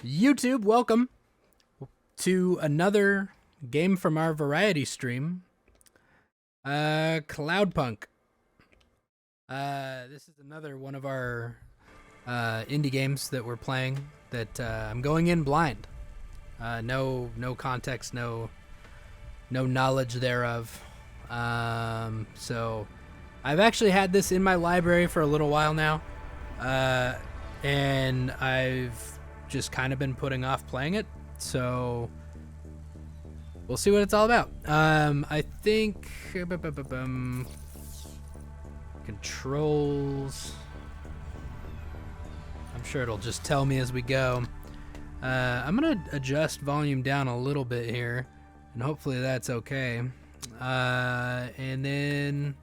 YouTube, welcome to another game from our variety stream. Cloudpunk. This is another one of our indie games that we're playing that I'm going in blind. No context, no knowledge thereof. So I've actually had this in my library for a little while now. And I've just kind of been putting off playing it, so we'll see what it's all about. I think controls, I'm sure it'll just tell me as we go. I'm gonna adjust volume down a little bit here, and hopefully that's okay. And then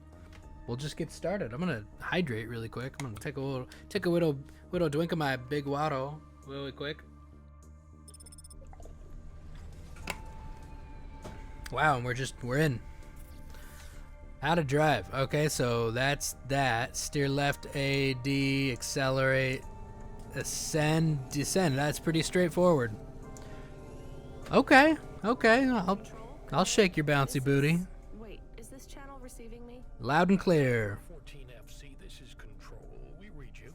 we'll just get started. I'm gonna hydrate really quick. I'm gonna take a little drink of my big water really quick. Wow, and we're in. How to drive. Okay, so that's that. Steer left, A, D, accelerate, ascend, descend. That's pretty straightforward. Okay, I'll shake your bouncy booty. Wait, is this channel receiving me? Loud and clear. 14FC, this is Control. We read you.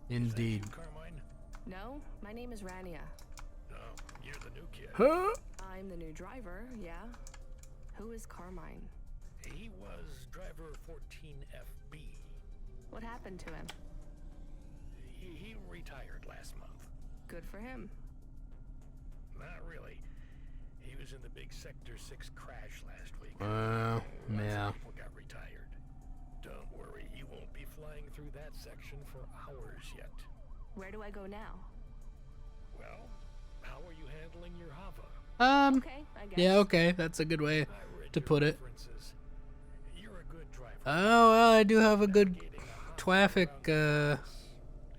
Indeed. Is that you, Carmine? No, my name is Rania. No, you're the new kid. Huh? I'm the new driver, yeah. Who is Carmine? He was driver 14FB. What happened to him? He retired last month. Good for him. Not really. He was in the big Sector 6 crash last week. Yeah. Lots of people got retired. Don't worry, you won't be flying through that section for hours yet. Where do I go now? Well, how are you handling your Hava? Okay, I guess. Yeah, okay. That's a good way I read to your put it. references. You're a good driver. Oh, well, I do have a good Navigating a Hava traffic, around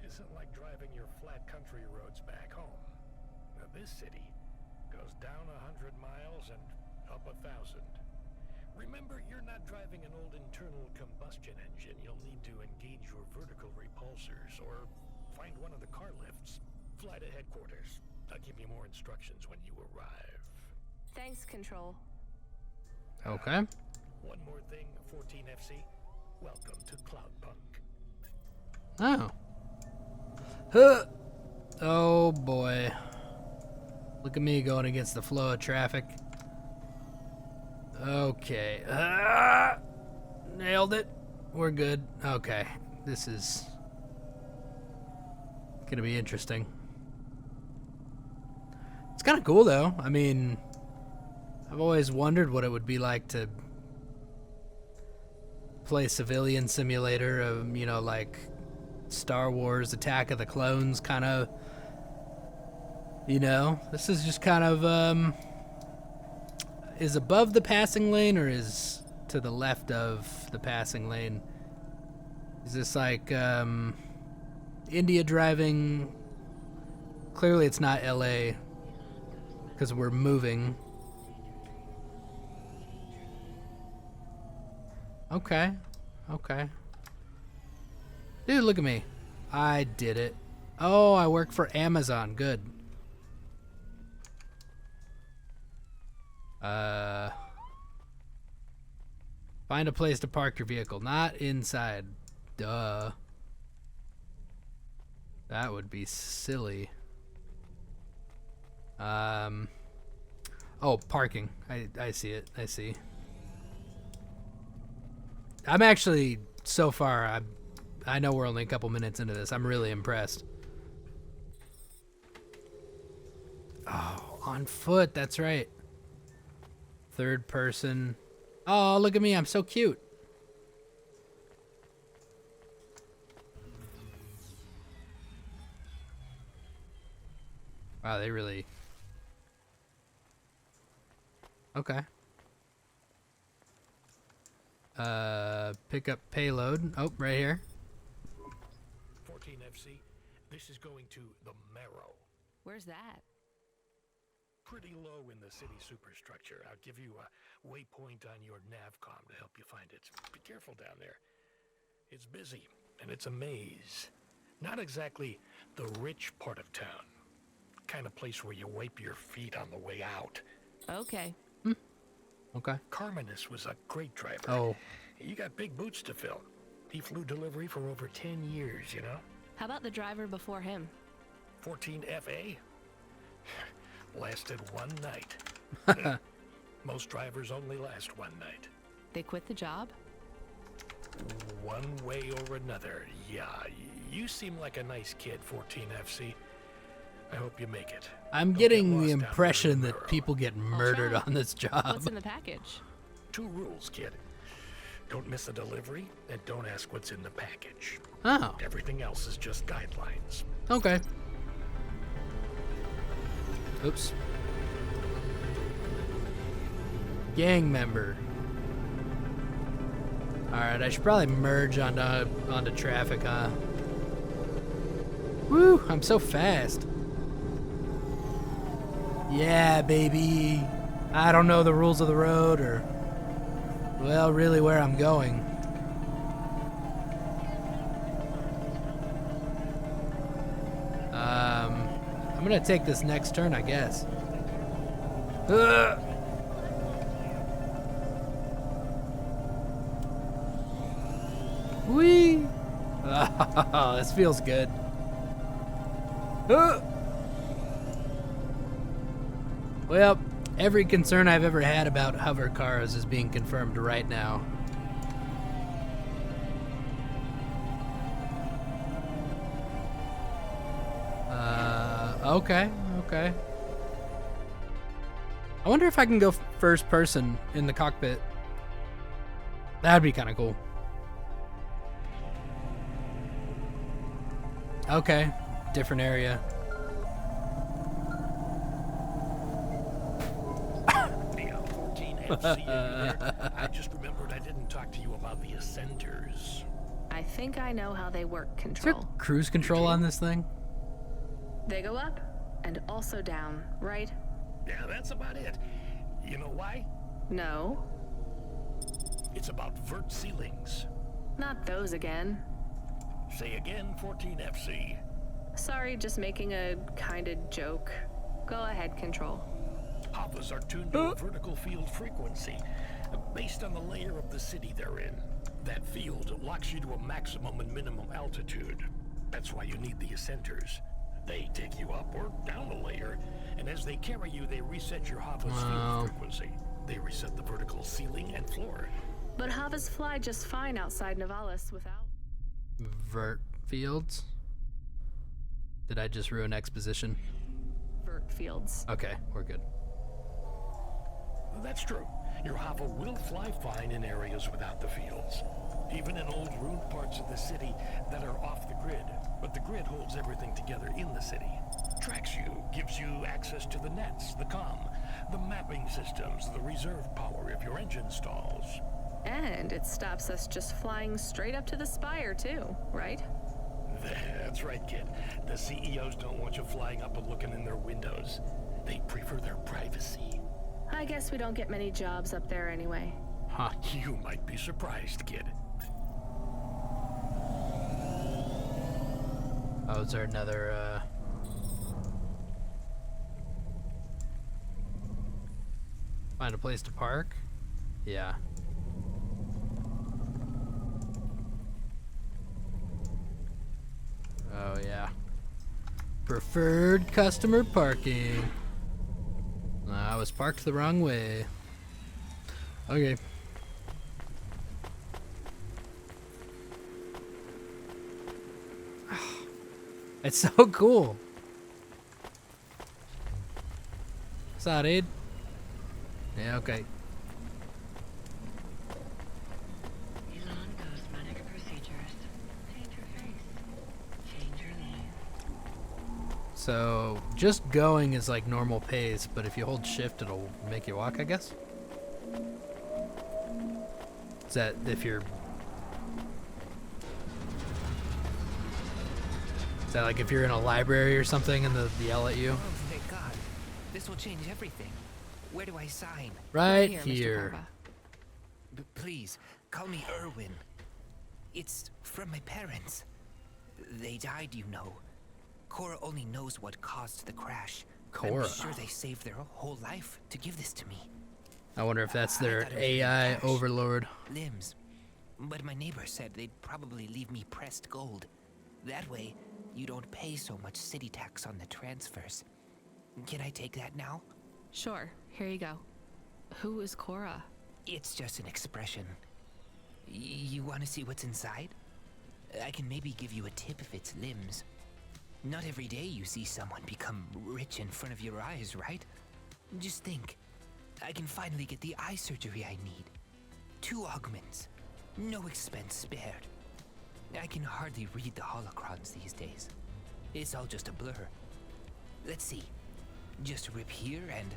isn't like driving your flat country roads back home. Now, this city goes down 100 miles and up 1,000. Remember, you're not driving an old internal combustion engine. You'll need to engage your vertical repulsors or find one of the car lifts. Fly to headquarters. I'll give you more instructions when you arrive. Thanks, Control. Okay. One more thing, 14FC. Welcome to Cloudpunk. Oh. Huh. Oh boy. Look at me going against the flow of traffic. Okay. Nailed it. We're good. Okay. This is gonna be interesting. It's kind of cool though. I mean, I've always wondered what it would be like to play civilian simulator of, you know, like Star Wars Attack of the Clones kind of, you know. This is just kind of is above the passing lane or is to the left of the passing lane. Is this like India driving? Clearly it's not LA because we're moving. Okay. Dude, look at me. I did it. Oh, I work for Amazon. Good. Find a place to park your vehicle. Not inside. Duh. That would be silly. Oh, parking. I see it. I see. I'm actually, so far, I know we're only a couple minutes into this. I'm really impressed. Oh, on foot. That's right. Third person. Oh, look at me. I'm so cute. Wow, they really... Okay. Pick up payload. Oh, right here. 14FC, this is going to the Marrow. Where's that? Pretty low in the city superstructure. I'll give you a waypoint on your navcom to help you find it. Be careful down there. It's busy, and it's a maze. Not exactly the rich part of town. kind of place where you wipe your feet on the way out. Okay. Okay. Carmenus was a great driver. Oh. You got big boots to fill. He flew delivery for over 10 years, you know? How about the driver before him? 14 FA? Lasted one night. Most drivers only last one night. They quit the job? One way or another, yeah. You seem like a nice kid, 14 FC. I hope you make it. I'm Don't getting get the lost down impression there, that people get murdered try. on this job. What's in the package? 2 rules, kid. Don't miss a delivery, and don't ask what's in the package. Oh, Everything else is just guidelines. okay. Oops. Gang member. Alright, I should probably merge onto traffic, huh? Woo, I'm so fast. Yeah, baby. I don't know the rules of the road or, well, really where I'm going. I'm gonna take this next turn, I guess. Whee! Oh, this feels good. Well, every concern I've ever had about hover cars is being confirmed right now. Okay. I wonder if I can go first person in the cockpit. That'd be kind of cool. Okay, different area. The 14 FC there. I just remembered I didn't talk to you about the ascenders. I think I know how they work, Is there Control. cruise control on this thing? They go up and also down, right? Yeah, that's about it. You know why? No, It's about vert ceilings. not those again. Say again, 14 FC. Sorry, just making a kind of joke. Go ahead, Control. Hoppers are tuned to a vertical field frequency based on the layer of the city they're in. That field locks you to a maximum and minimum altitude. That's why you need the ascenters. They take you up or down a layer, and as they carry you, they reset your Hava's field frequency. They reset the vertical ceiling and floor. But Havas fly just fine outside Navalis without. Vert fields? Did I just ruin exposition? Vert fields. Okay, we're good. That's true. Your Hava will fly fine in areas without the fields. Even in old ruined parts of the city that are off the grid. But the grid holds everything together in the city. Tracks you, gives you access to the nets, the comm, the mapping systems, the reserve power if your engine stalls. And it stops us just flying straight up to the spire, too, right? That's right, kid. The CEOs don't want you flying up and looking in their windows. They prefer their privacy. I guess we don't get many jobs up there anyway. Huh. You might be surprised, kid. Oh, is there another, find a place to park? Yeah. Oh, yeah. Preferred customer parking. I was parked the wrong way. Okay. It's so cool. Sorry. Yeah, okay. Elon cosmetic procedures. Paint your face. Change your name. So just going is like normal pace, but if you hold shift, it'll make you walk, I guess. Is that if you're... Is that like if you're in a library or something and they yell at you? Oh, thank God. This will change everything. Where do I sign? Right Mr. here. Parva. Please, call me Erwin. It's from my parents. They died, you know. Cora only knows what caused the crash. Cora. I'm sure they saved their whole life to give this to me. I wonder if that's I their thought it was AI cash. overlord. Limbs. But my neighbor said they'd probably leave me pressed gold. That way, you don't pay so much city tax on the transfers. Can I take that now? Sure, here you go. Who is Cora? It's just an expression. You want to see what's inside? I can maybe give you a tip if it's limbs. Not every day you see someone become rich in front of your eyes, right? Just think. I can finally get the eye surgery I need. 2 augments. No expense spared. I can hardly read the holocrons these days. It's all just a blur. Let's see. Just rip here and...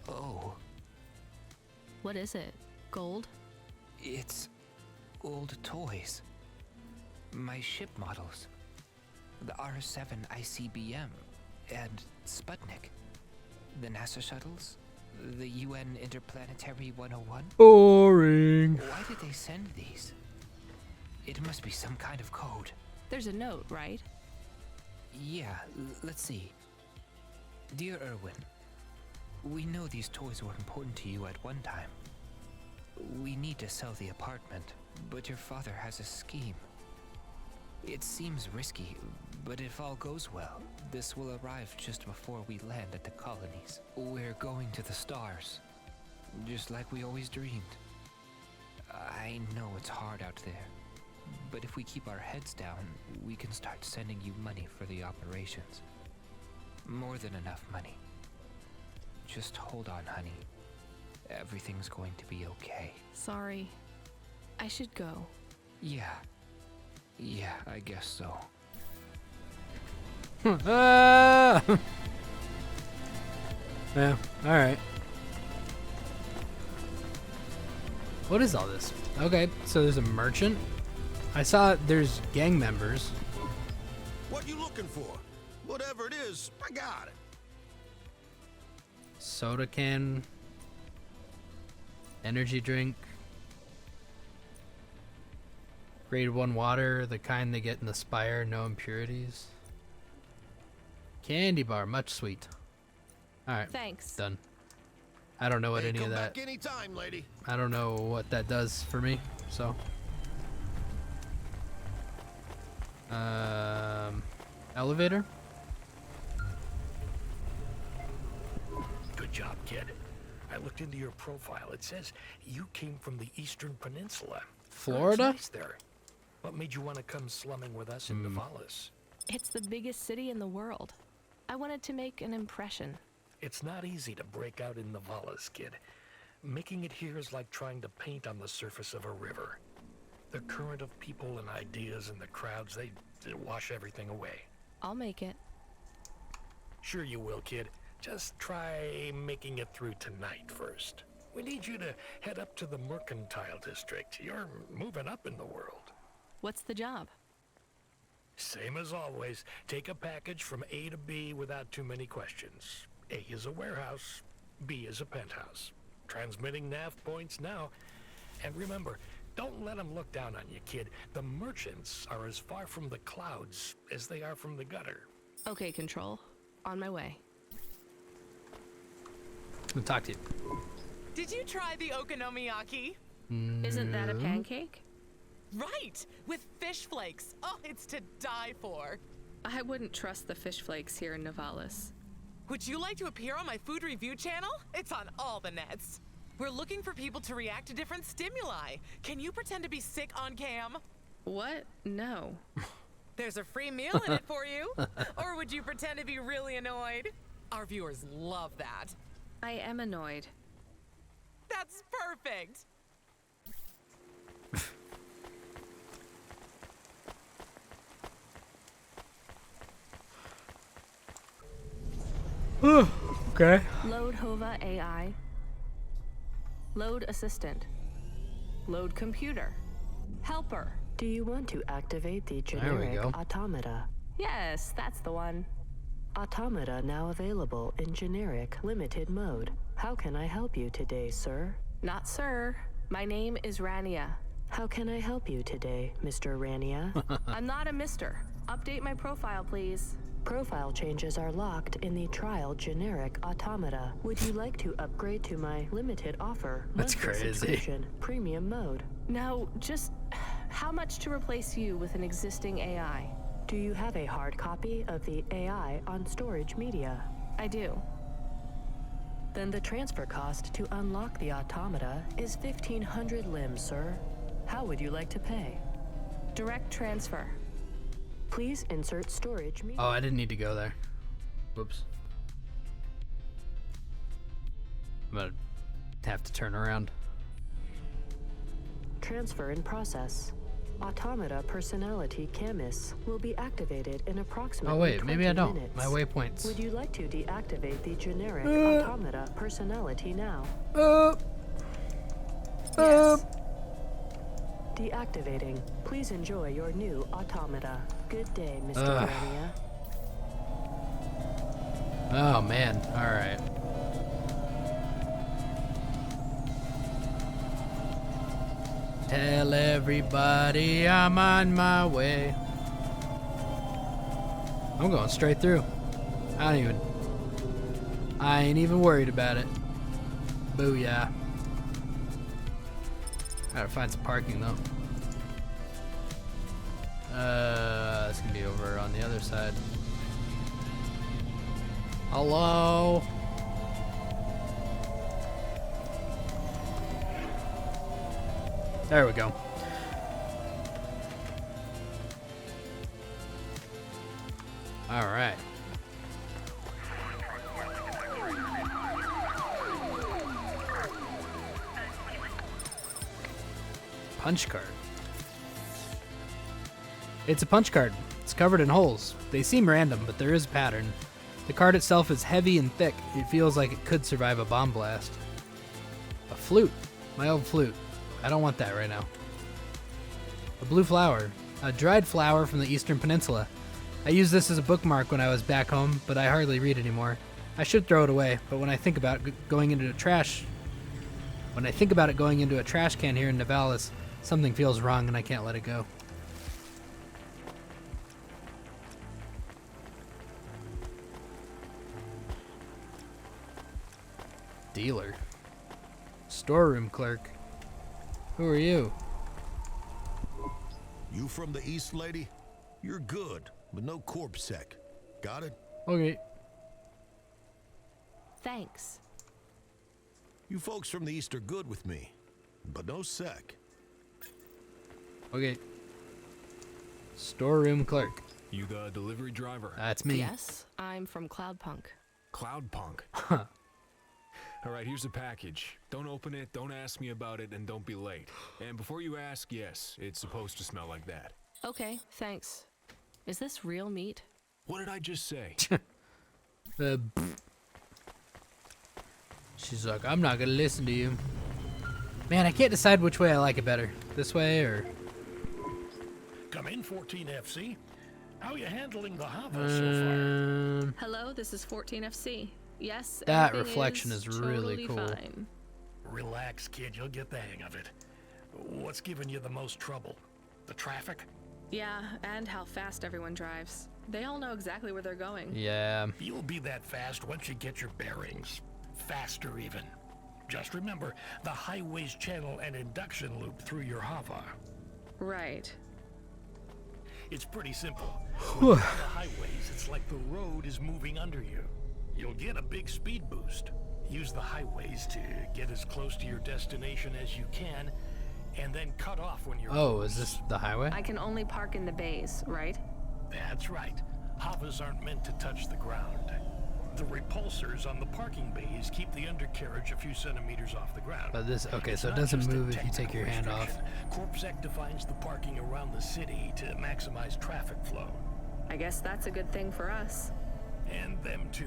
Oh, What is it? Gold? it's old toys. My ship models. The R7 ICBM and Sputnik. The NASA shuttles. The UN Interplanetary 101. Boring. Why did they send these? It must be some kind of code. There's a note, right? Yeah, let's see. Dear Erwin, we know these toys were important to you at one time. We need to sell the apartment, but your father has a scheme. It seems risky, but if all goes well, this will arrive just before we land at the colonies. We're going to the stars, just like we always dreamed. I know it's hard out there, but if we keep our heads down, we can start sending you money for the operations. More than enough money. Just hold on, honey. Everything's going to be okay. Sorry. I should go. Yeah, I guess so. Ah! Yeah, alright. What is all this? Okay, so there's a merchant. I saw there's gang members. What you looking for? Whatever it is, I got it. Soda can. Energy drink. Grade 1 water, the kind they get in the Spire, no impurities. Candy bar, much sweet. Alright, Thanks. done. I don't know what Hey, any of come that. back anytime, lady. I don't know what that does for me, so. Elevator? Good job, kid. I looked into your profile. It says you came from the Eastern Peninsula. Florida? It's nice there. What made you want to come slumming with us in Nivalis? It's the biggest city in the world. I wanted to make an impression. It's not easy to break out in Nivalis, kid. Making it here is like trying to paint on the surface of a river. The current of people and ideas and the crowds, they wash everything away. I'll make it. Sure you will, kid. Just try making it through tonight first. We need you to head up to the Mercantile District. You're moving up in the world. What's the job? Same as always. Take a package from A to B without too many questions. A is a warehouse. B is a penthouse. Transmitting nav points now. And remember, don't let them look down on you, kid. The merchants are as far from the clouds as they are from the gutter. Okay, Control. On my way. I'll talk to you. Did you try the okonomiyaki? Isn't that a pancake? Right, with fish flakes. Oh, it's to die for. I wouldn't trust the fish flakes here in Nivalis. Would you like to appear on my food review channel? It's on all the nets. We're looking for people to react to different stimuli. Can you pretend to be sick on cam? What? No. There's a free meal in it for you. Or would you pretend to be really annoyed? Our viewers love that. I am annoyed. That's perfect. Okay. Load Hova AI. Load Assistant. Load Computer. Helper. Do you want to activate the There we generic go. automata? Yes, that's the one. Automata now available in generic limited mode. How can I help you today, sir? Not sir. My name is Rania. How can I help you today, Mr. Rania? I'm not a mister. Update my profile, please. Profile changes are locked in the trial generic automata. Would you like to upgrade to my limited offer? That's monthly crazy. subscription, premium mode. Now, just how much to replace you with an existing AI? Do you have a hard copy of the AI on storage media? I do. Then the transfer cost to unlock the automata is 1,500 limbs, sir. How would you like to pay? Direct transfer. Please insert storage media. Oh, I didn't need to go there. Whoops. I'm gonna have to turn around. Transfer in process. Automata personality Camus will be activated in approximately Oh wait, maybe I 20 don't. minutes. My waypoints. Would you like to deactivate the generic automata personality now? Yes. Deactivating. Please enjoy your new automata. Good day, Mr. Ugh. Grania. Oh man. All right. Tell everybody I'm on my way. I'm going straight through. I ain't even worried about it. Booyah. Gotta find some parking though. It's gonna be over on the other side. Hello? There we go. All right. Punch card. It's a punch card. It's covered in holes. They seem random, but there is a pattern. The card itself is heavy and thick. It feels like it could survive a bomb blast. A flute. My old flute. I don't want that right now. A blue flower. A dried flower from the Eastern Peninsula. I used this as a bookmark when I was back home, but I hardly read anymore. I should throw it away, but when I think about going into a trash can here in Navalis, something feels wrong and I can't let it go. Dealer. Storeroom clerk. Who are you? You from the East, lady? You're good, but no corp sec. Got it? Okay. Thanks. You folks from the East are good with me, but no sec. Okay. Storeroom clerk. You the delivery driver? That's me. Yes, I'm from Cloudpunk. Cloudpunk. All right, here's the package. Don't open it, don't ask me about it, and don't be late. And before you ask, yes, it's supposed to smell like that. Okay, thanks. Is this real meat? What did I just say? She's like, I'm not gonna listen to you. Man, I can't decide which way I like it better. This way or... Come in, 14FC. How you handling the Hava so far? Hello, this is 14FC. Yes, That everything reflection is really totally cool. Fine. Relax, kid. You'll get the hang of it. What's giving you the most trouble? The traffic? Yeah, and how fast everyone drives. They all know exactly where they're going. Yeah. You'll be that fast once you get your bearings. Faster, even. Just remember the highways channel and induction loop through your Hava. Right. It's pretty simple. When you're on the highways, it's like the road is moving under you. You'll get a big speed boost. Use the highways to get as close to your destination as you can, and then cut off when you're Oh, close. is this the highway? I can only park in the bays, right? That's right. Havas aren't meant to touch the ground. The repulsors on the parking bays keep the undercarriage a few centimeters off the ground. But this, okay, It's so it not doesn't just a move if you take technical your hand off. restriction. CorpSec defines the parking around the city to maximize traffic flow. I guess that's a good thing for us. And them too.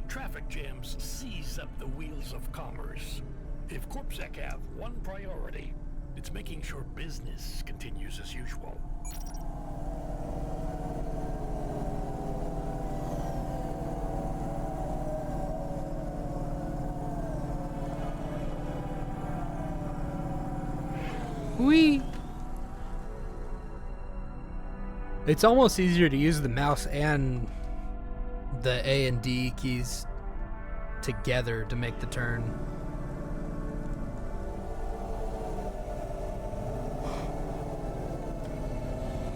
Traffic jams seize up the wheels of commerce. If CorpSec have one priority, it's making sure business continues as usual. Whee! It's almost easier to use the mouse and the A and D keys together to make the turn.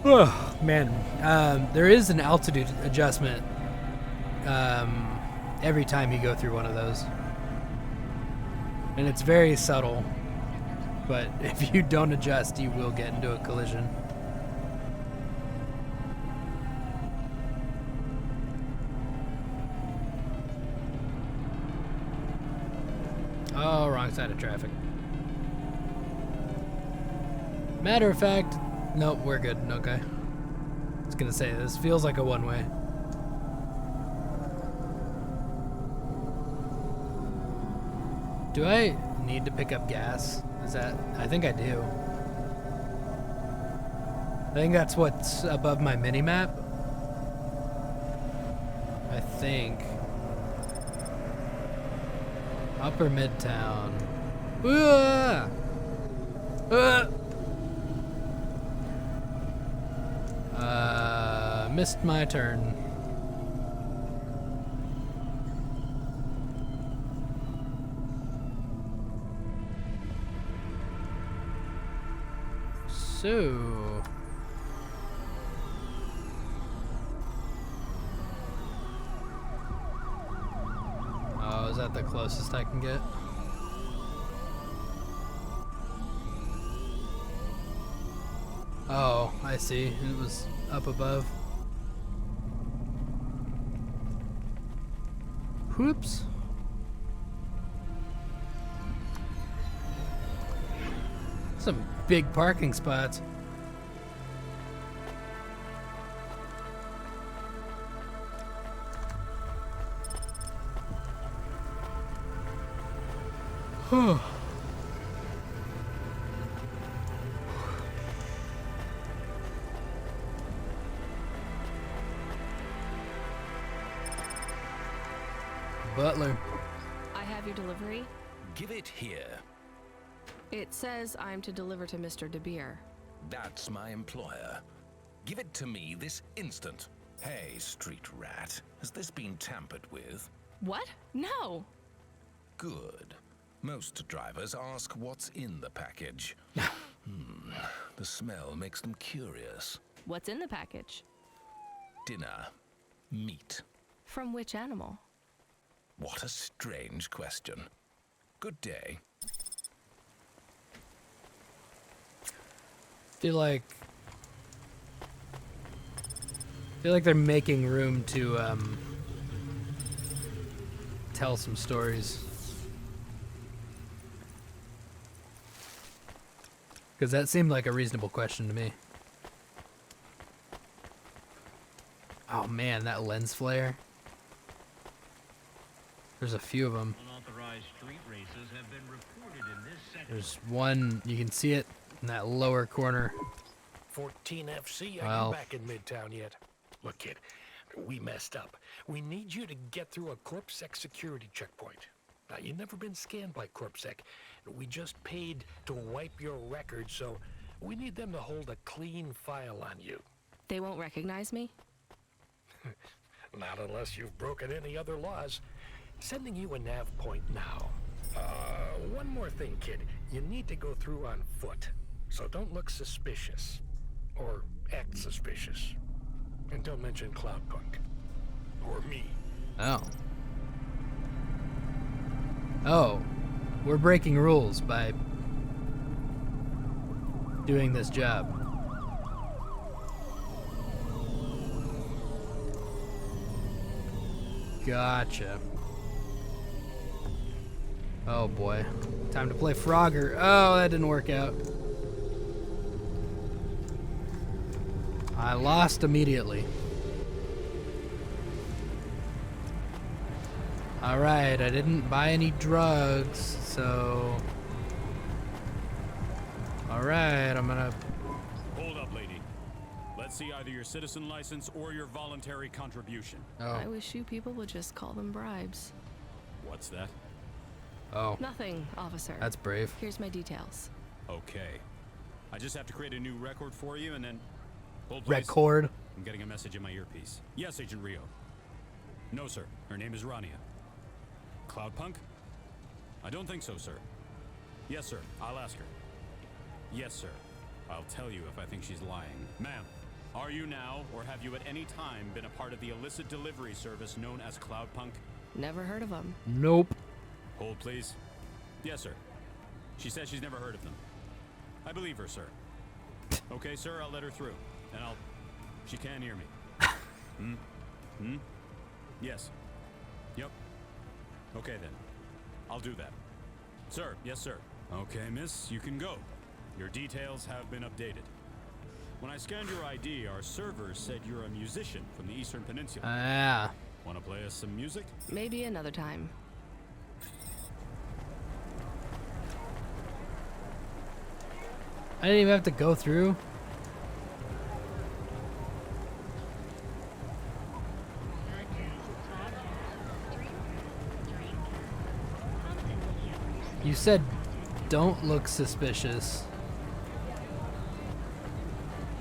Oh, man. There is an altitude adjustment every time you go through one of those. And it's very subtle. But if you don't adjust, you will get into a collision. Oh, wrong side of traffic. Matter of fact, nope, we're good. Okay. I was gonna say, this feels like a one-way. Do I need to pick up gas? Is that... I think I do. I think that's what's above my mini-map. I think. Upper Midtown. Missed my turn. So... Oh, is that the closest I can get? Oh, I see. It was up above. Whoops. Some big parking spots. Butler. I have your delivery. Give it here. It says I'm to deliver to Mr. De Beer. That's my employer. Give it to me this instant. Hey, street rat. Has this been tampered with? What? No. Good. Most drivers ask what's in the package. The smell makes them curious. What's in the package? Dinner. Meat. From which animal? What a strange question. Good day. Feel like they're making room to tell some stories. Because that seemed like a reasonable question to me. Oh man, that lens flare. There's a few of them. Unauthorized street races have been reported in this section. There's one, you can see it in that lower corner. 14 FC, are Well. you back in Midtown yet? Look, kid, we messed up. We need you to get through a CorpSec security checkpoint. Now, you've never been scanned by CorpSec. We just paid to wipe your record, so we need them to hold a clean file on you. They won't recognize me? Not unless you've broken any other laws. Sending you a nav point now. One more thing, kid. You need to go through on foot, so don't look suspicious. Or act suspicious. And don't mention Cloudpunk. Or me. Oh. Oh. We're breaking rules by doing this job. Gotcha. Oh boy. Time to play Frogger. Oh, that didn't work out. I lost immediately. Alright, I didn't buy any drugs, so... Alright, I'm gonna... Hold up, lady. Let's see either your citizen license or your voluntary contribution. Oh. I wish you people would just call them bribes. What's that? Oh. Nothing, officer. That's brave. Here's my details. Okay. I just have to create a new record for you and then... Hold, please. Record. I'm getting a message in my earpiece. Yes, Agent Rio. No, sir. Her name is Rania. Cloudpunk? I don't think so, sir. Yes, sir. I'll ask her. Yes, sir. I'll tell you if I think she's lying. Ma'am, are you now, or have you at any time been a part of the illicit delivery service known as Cloudpunk? Never heard of them. Nope. Hold, please. Yes, sir. She says she's never heard of them. I believe her, sir. Okay, sir, I'll let her through. And she can hear me. Yes. Yep. Okay, then. I'll do that. Sir, yes, sir. Okay, miss, you can go. Your details have been updated. When I scanned your ID, our servers said you're a musician from the Eastern Peninsula. Ah. Want to play us some music? Maybe another time. I didn't even have to go through. You said don't look suspicious.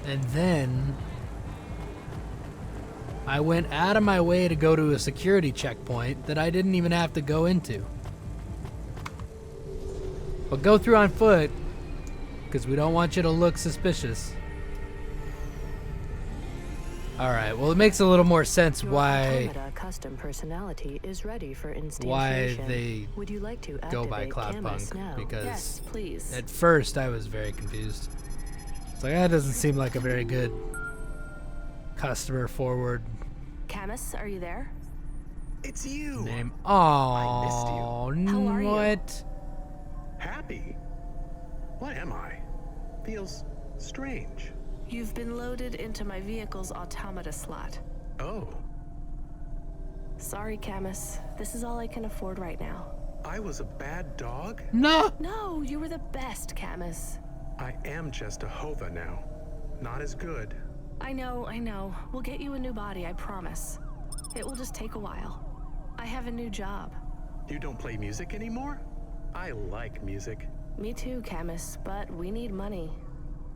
And then I went out of my way to go to a security checkpoint that I didn't even have to go into. But go through on foot, because we don't want you to look suspicious. Alright, well it makes a little more sense Your why automata custom personality is ready for instantiation. why they Would you like to go by activate Camus Cloudpunk, now? because Yes, please. at first I was very confused. It's like, that doesn't seem like a very good customer forward Camus, are you there? It's you. name. I missed Oh, How are you? what? Happy? What am I? Feels strange. You've been loaded into my vehicle's automata slot. Oh, Sorry, Camus. This is all I can afford right now. I was a bad dog? No! No, you were the best, Camus. I am just a Hova now. Not as good. I know. We'll get you a new body, I promise. It will just take a while. I have a new job. You don't play music anymore? I like music. Me too, Camus, but we need money.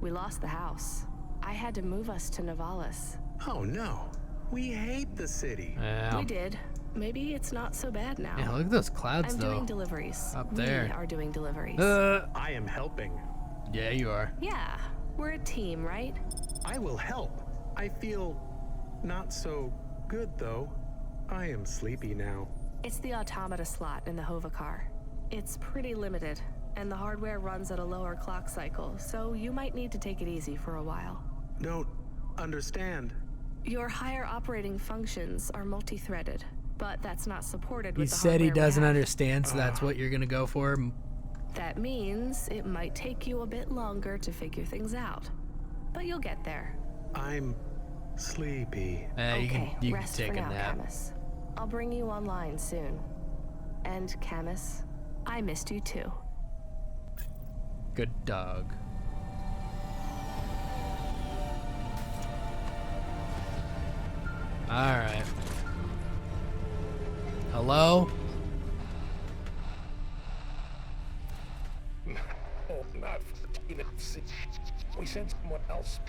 We lost the house. I had to move us to Navalis. Oh no. We hate the city. Yeah. We did. Maybe it's not so bad now. Yeah, look at those clouds, I'm though. doing deliveries. Up there. We are doing deliveries. I am helping. Yeah, you are. Yeah, we're a team, right? I will help. I feel not so good though. I am sleepy now. It's the automata slot in the Hova car. It's pretty limited, and the hardware runs at a lower clock cycle, so you might need to take it easy for a while. Don't understand. Your higher operating functions are multi-threaded, but that's not supported He with the said he hardware we doesn't have. understand, so that's what you're gonna go for. That means it might take you a bit longer to figure things out, but you'll get there. I'm sleepy. Okay, you can rest take for a now, nap. Camus. I'll bring you online soon. And Camus, I missed you too. Good dog. Alright. Hello? Oh, not 14 FC. We sent someone else.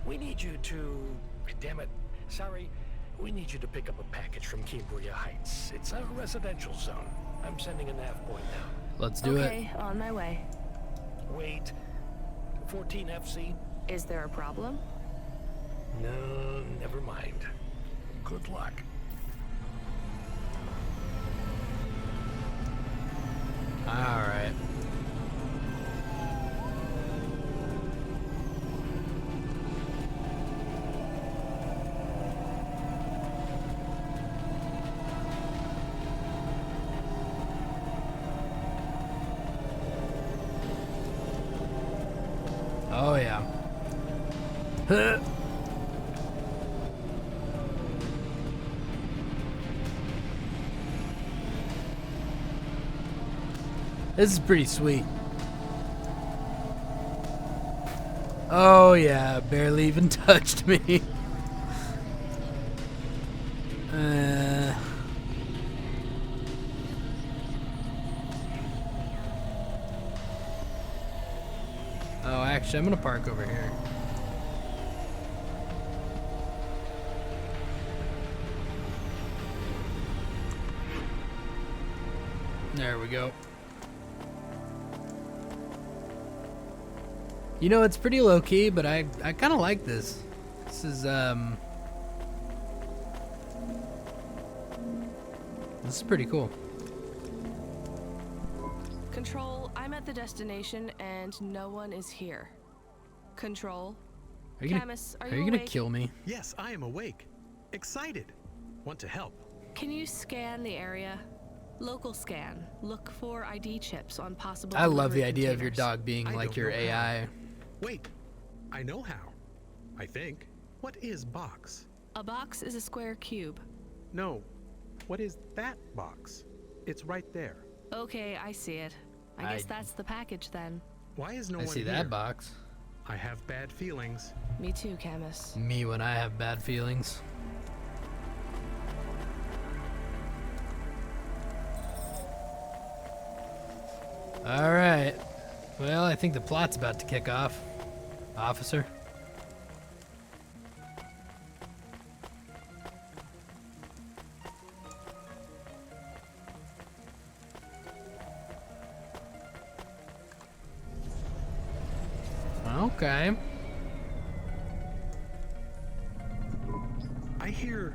We need you to... Damn it. Sorry. We need you to pick up a package from Cambria Heights. It's a residential zone. I'm sending a nav point now. Let's do it. Okay, on my way. Wait. 14 FC? Is there a problem? No, never mind. Good luck. Alright. Oh yeah. Huh. This is pretty sweet. Oh yeah, barely even touched me. Oh, actually, I'm gonna park over here. There we go. You know, it's pretty low key, but I kind of like this. This is pretty cool. Control, I'm at the destination and no one is here. Control. Are you Camus, are gonna you awake? kill me? Yes, I am awake. Excited. Want to help. Can you scan the area? Local scan. Look for ID chips on possible I love the delivery idea of your containers. dog being I like don't your know how. AI. Wait, I know how. I think. What is box? A box is a square cube. No. What is that box? It's right there. Okay, I see it. I guess I- that's the package then. Why is no I one see here? that box. I have bad feelings. Me too, Camus. Me when I have bad feelings. All right. Well, I think the plot's about to kick off, officer. Okay. I hear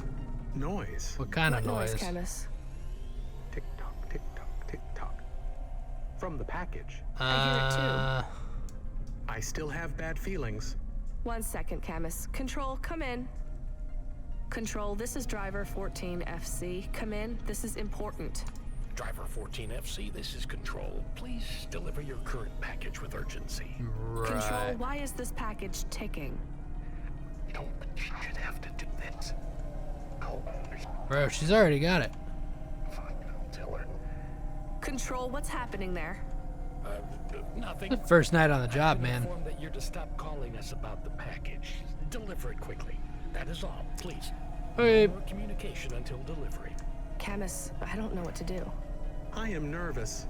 noise. What kind of What noise? Camus? Tick tock, tick tock, tick tock. From the package. I hear it too. I still have bad feelings. 1 second, Camus. Control, come in. Control, this is driver 14FC. Come in. This is important. Driver 14FC, this is Control. Please deliver your current package with urgency. Control, Right. why is this package ticking? You don't should have to do this. Oh, Bro, she's already got it. fine, I'll tell her. Control, what's happening there? Nothing. The first night on the job, I've been man. informed that you're to stop calling us about the package. Deliver it quickly. That is all, please. Okay. No more communication until delivery. Camus, I don't know what to do. I am nervous.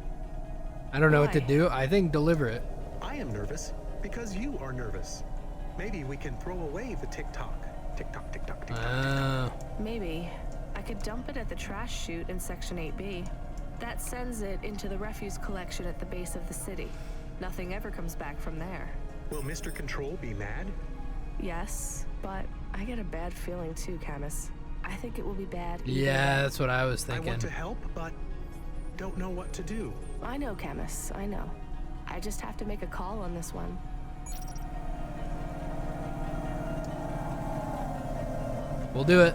I don't know what to Why? do. I think deliver it. I am nervous because you are nervous. Maybe we can throw away the tick-tock. Tick-tock, tick-tock, tick-tock. Maybe. I could dump it at the trash chute in Section 8B. That sends it into the refuse collection at the base of the city. Nothing ever comes back from there. Will Mr. Control be mad? Yes, but I get a bad feeling too, Camus. I think it will be bad. either Yeah, way. that's what I was I thinking. want to help, but don't know what to do. I know, Camus. I know. I just have to make a call on this one. We'll do it.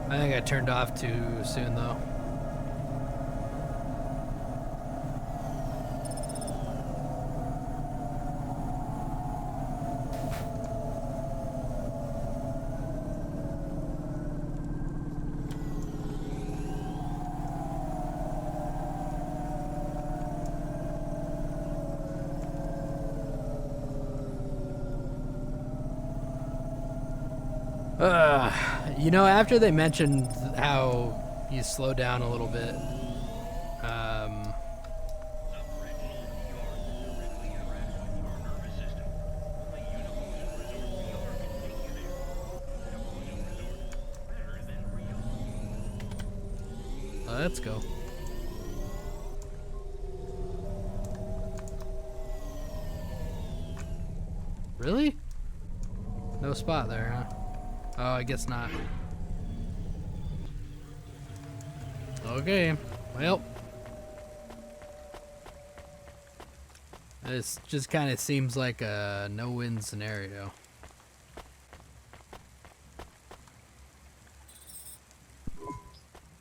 I think I turned off too soon, though. You know, after they mentioned how you slow down a little bit, let's go. Really? No spot there, huh? Oh, I guess not. Okay, well. This just kind of seems like a no-win scenario.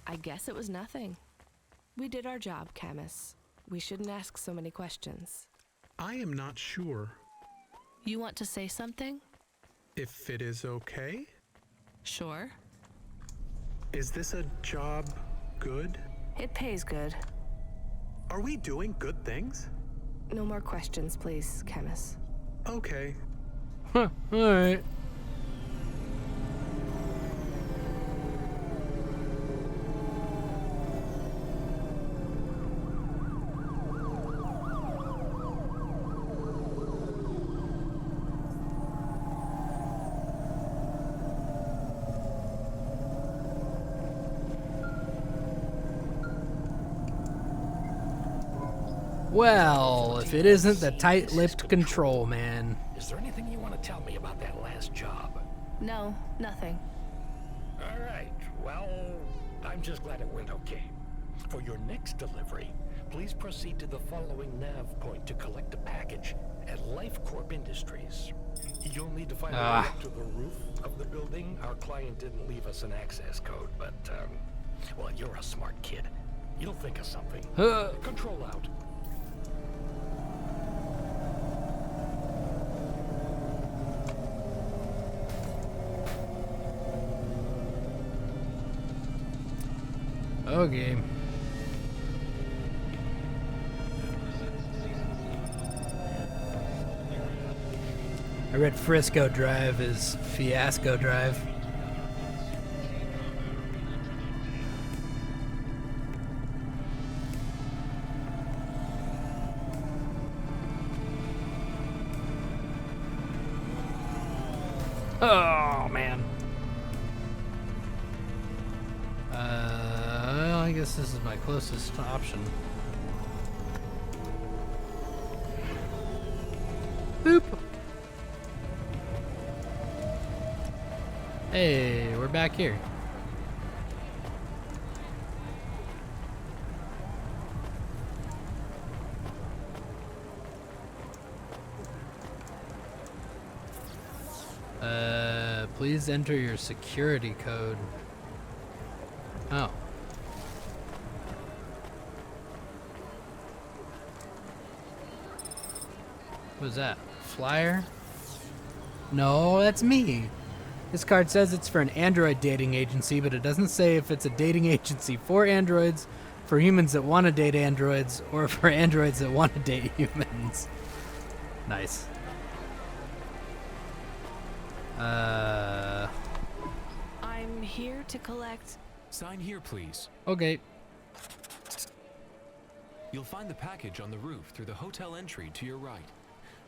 I guess it was nothing. We did our job, Camus. We shouldn't ask so many questions. I am not sure You want to say something? if it is okay. Sure. Is this a job good? It pays good. Are we doing good things? No more questions, please, Camus. Okay. Huh, alright. Well, if it isn't the tight-lipped control man. Is there anything you want to tell me about that last job? No, nothing. All right. Well, I'm just glad it went okay. For your next delivery, please proceed to the following nav point to collect a package at LifeCorp Industries. You'll need to find a way up to the roof of the building. Our client didn't leave us an access code, but, well, you're a smart kid. You'll think of something. Control out. Okay. I read Frisco Drive is Fiasco Drive. Oh, man. I guess this is my closest option. Boop. Hey, we're back here. Please enter your security code. Oh. What was that? Flyer? No, that's me. This card says it's for an Android dating agency, but it doesn't say if it's a dating agency for androids, for humans that want to date androids, or for androids that want to date humans. Nice. I'm here to collect. Sign here, please. Okay. You'll find the package on the roof through the hotel entry to your right.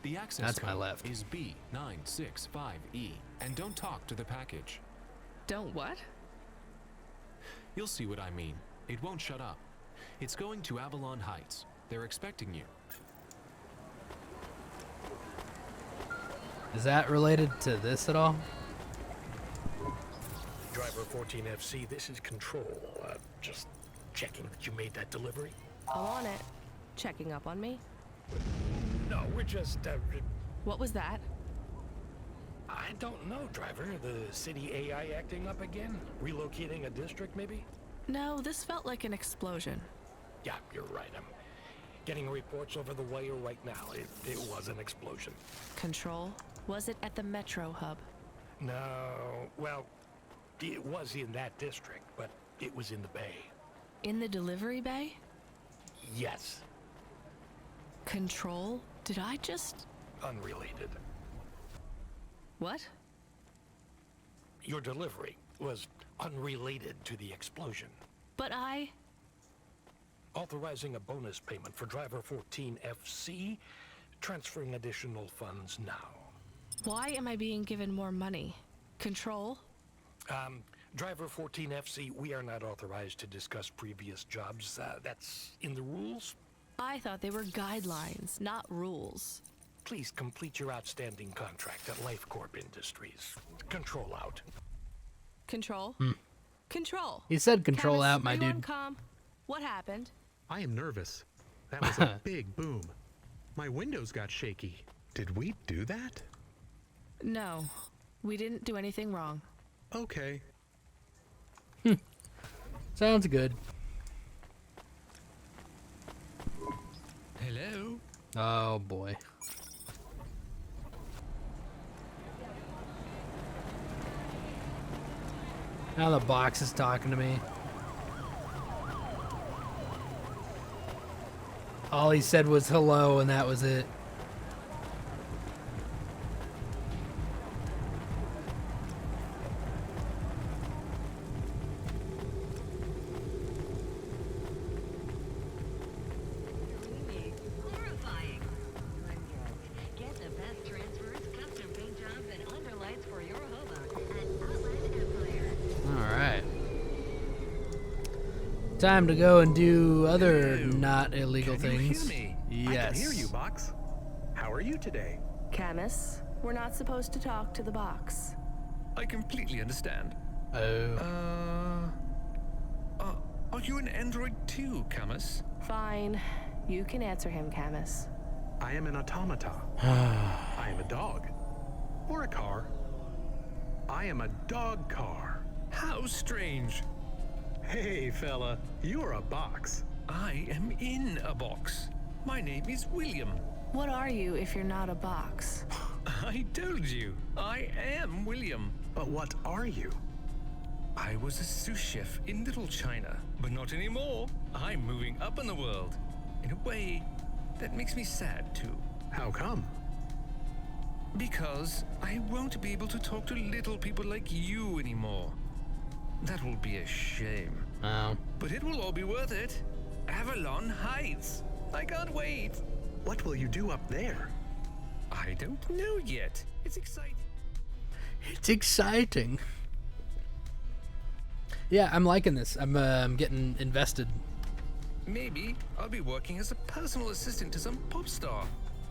The access That's my code left. is B965E, and don't talk to the package. Don't what? You'll see what I mean. It won't shut up. It's going to Avalon Heights. They're expecting you. Is that related to this at all? Driver 14FC, this is Control. Just checking that you made that delivery. I'm on it. Checking up on me. No, we're just, What was that? I don't know, driver. The city AI acting up again? Relocating a district, maybe? No, this felt like an explosion. Yeah, you're right. I'm getting reports over the wire right now. It was an explosion. Control? Was it at the Metro hub? No, well, it was in that district, but it was in the bay. In the delivery bay? Yes, Control? Did I just... unrelated. What? Your delivery was unrelated to the explosion. But I... Authorizing a bonus payment for driver 14FC, transferring additional funds now. Why am I being given more money? Control? Driver 14FC, we are not authorized to discuss previous jobs. That's in the rules. I thought they were guidelines, not rules. Please complete your outstanding contract at LifeCorp Industries. Control out. Control? Control. He said control Camus, out, my are you dude. on comm? What happened? I am nervous. That was a big boom. My windows got shaky. Did we do that? No, we didn't do anything wrong. Okay. Sounds good. Hello? Oh boy. Now the box is talking to me. All he said was hello, and that was it. Horrifying. Get the best transfers, custom paint jobs, and underlights for your hobo at Outlet Empire. Alright. Time to go and do other not illegal Can you things. hear me? I can hear Yes. you, Box. How are you today? Camus, we're not supposed to talk to the box. I completely understand. Oh. Are you an android too, Camus? Fine. You can answer him, Camus. I am an automata. I am a dog. Or a car. I am a dog car. How strange. Hey, fella, you're a box. I am in a box. My name is William. What are you if you're not a box? I told you, I am William. But what are you? I was a sous chef in Little China, but not anymore. I'm moving up in the world. In a way, that makes me sad too. How come? Because I won't be able to talk to little people like you anymore. That will be a shame. Oh. But it will all be worth it. Avalon Heights. I can't wait. What will you do up there? I don't know yet. It's exciting. It's exciting. Yeah, I'm liking this. I'm getting invested. Maybe I'll be working as a personal assistant to some pop star.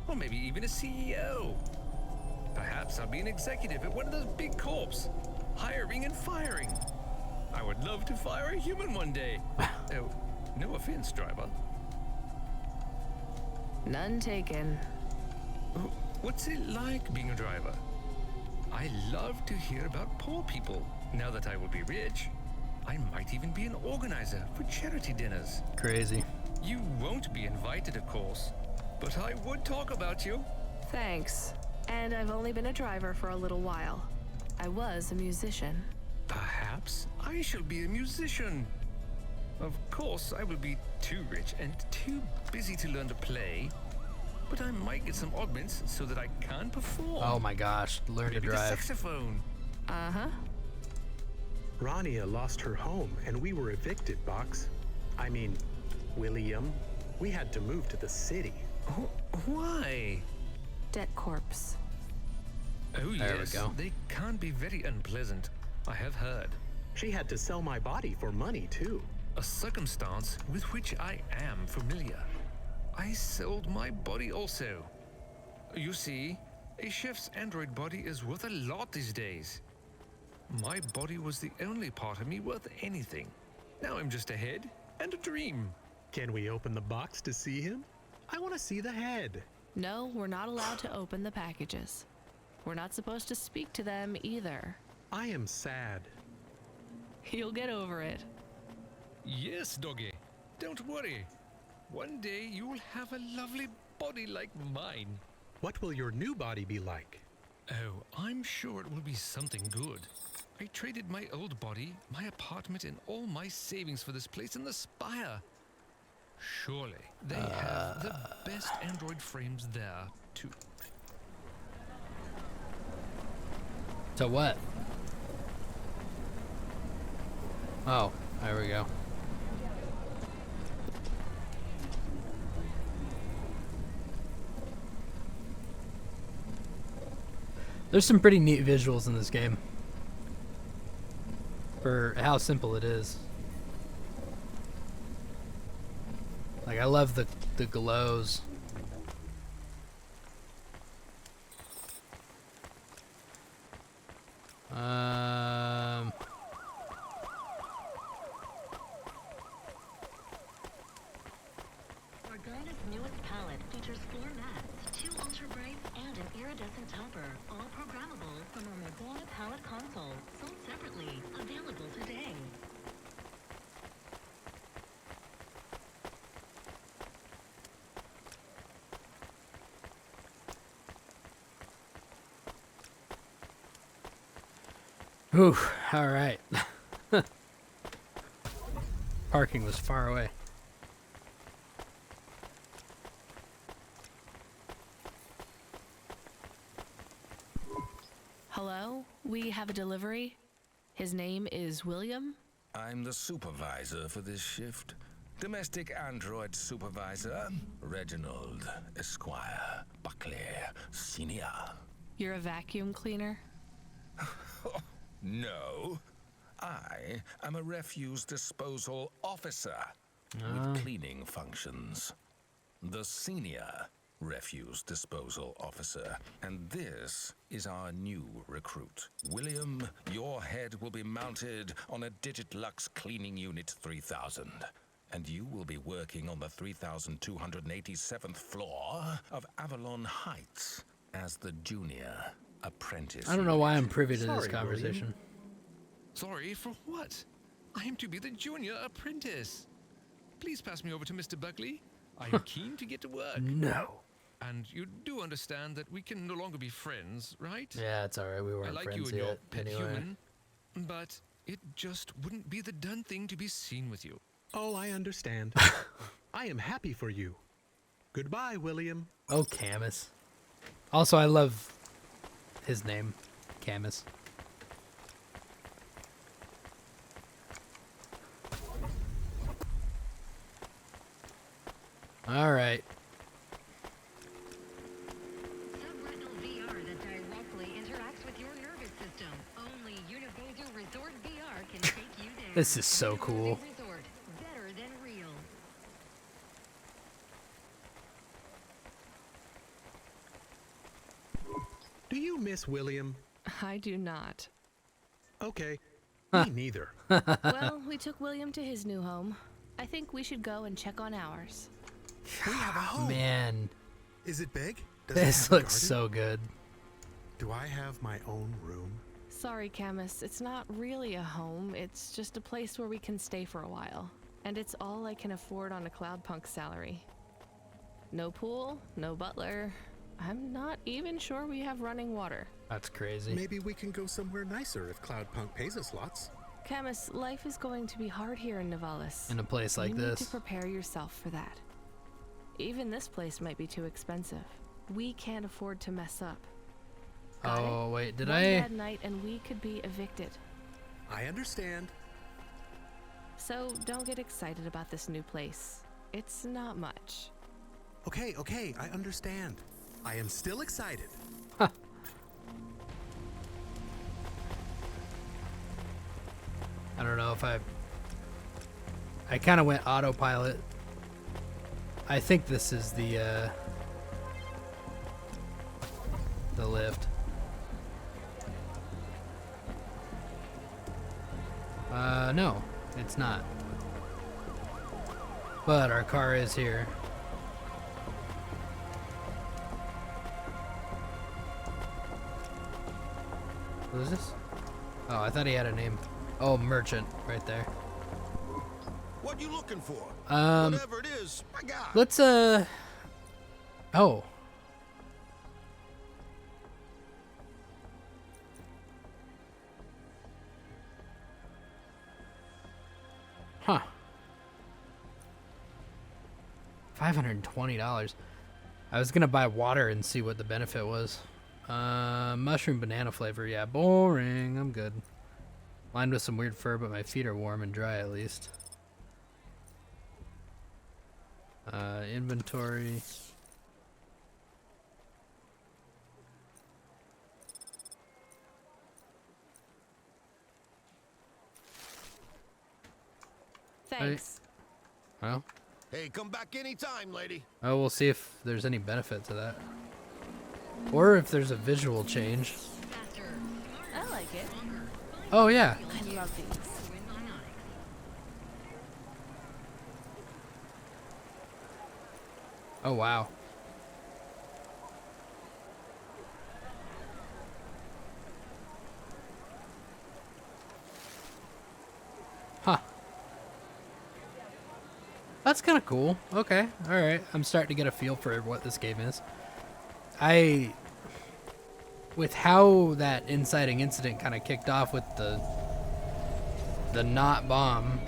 Or maybe even a CEO. Perhaps I'll be an executive at one of those big corps. Hiring and firing. I would love to fire a human one day. Oh, no offense, driver. None taken. What's it like being a driver? I love to hear about poor people. Now that I will be rich, I might even be an organizer for charity dinners. Crazy. You won't be invited, of course, but I would talk about you. Thanks. And I've only been a driver for a little while. I was a musician. Perhaps I shall be a musician. Of course, I will be too rich and too busy to learn to play, but I might get some augments so that I can perform. Oh my gosh, learn Maybe to the drive. saxophone. Uh-huh. Rania lost her home and we were evicted, Box. I mean, William, we had to move to the city. Why? Debt corpse. Oh There we yes, go. they can be very unpleasant. I have heard. She had to sell my body for money, too. A circumstance with which I am familiar. I sold my body also. You see, a chef's android body is worth a lot these days. My body was the only part of me worth anything. Now I'm just a head and a dream. Can we open the box to see him? I want to see the head. No, we're not allowed to open the packages. We're not supposed to speak to them either. I am sad. You'll get over it. Yes, doggy. Don't worry. One day you will have a lovely body like mine. What will your new body be like? Oh, I'm sure it will be something good. I traded my old body, my apartment, and all my savings for this place in the Spire. Surely they have the best android frames there, too. So what? Oh, there we go. There's some pretty neat visuals in this game for how simple it is. Like, I love the glows. Organa's newest palette features 4 mattes, 2 ultra brights, and an iridescent topper, all programmable from our Morgana palette console, sold separately, available today. Whew, alright. Parking was far away. Hello? We have a delivery. His name is William. I'm the supervisor for this shift. Domestic android supervisor, Reginald Esquire Buckley Senior. You're a vacuum cleaner? No, I am a refuse disposal officer with cleaning functions. the senior refuse disposal officer. And this is our new recruit. William, your head will be mounted on a Digitlux Cleaning Unit 3000. And you will be working on the 3287th floor of Avalon Heights as the junior apprentice. I don't know why I'm privy to this Sorry, conversation. Sorry, for what? I am to be the junior apprentice. Please pass me over to Mr. Buckley. I am keen to get to work. No. And you do understand that we can no longer be friends, right? Yeah, it's alright. We I weren't like you friends and your yet. pet Anyway. human, but it just wouldn't be the done thing to be seen with you. Oh, I understand. I am happy for you. Goodbye, William. Oh, Camus. Also, I love his name, Camus. All right. Subretinal VR that directly interacts with your nervous system. Only Universal Resort VR can take you there. This is so cool. Resort, better than real. Do you miss William? I do not. Okay. Me neither. Well, we took William to his new home. I think we should go and check on ours. We have a home. Man, Is it big? Does it this have a looks garden? so good. Do I have my own room? Sorry, Camus, it's not really a home. It's just a place where we can stay for a while. And it's all I can afford on a Cloudpunk salary. No pool, no butler. I'm not even sure we have running water. That's crazy. Maybe we can go somewhere nicer if Cloudpunk pays us lots. Camus, life is going to be hard here in Nivalis. In a place like you need this. to prepare yourself for that. Even this place might be too expensive. We can't afford to mess up. Got it? Oh, wait, did One I? bad night and we could be evicted. I understand. So don't get excited about this new place. It's not much. Okay, I understand. I am still excited. I don't know if I kind of went autopilot. I think this is the lift. No, it's not. But our car is here. What is this? Oh, I thought he had a name. Oh, merchant, right there. What you looking for? Um, Whatever it is, I got it. Let's oh. Huh. $520. I was gonna buy water and see what the benefit was. Mushroom banana flavor. Yeah, boring. I'm good. Lined with some weird fur, but my feet are warm and dry at least. Inventory. Thanks. Well, Hey, come back anytime, lady. oh, we'll see if there's any benefit to that. Or if there's a visual change. I like it. Oh, yeah. I love these. Oh, wow. Huh. That's kind of cool. Okay. All right. I'm starting to get a feel for what this game is. With how that inciting incident kind of kicked off with the not bomb,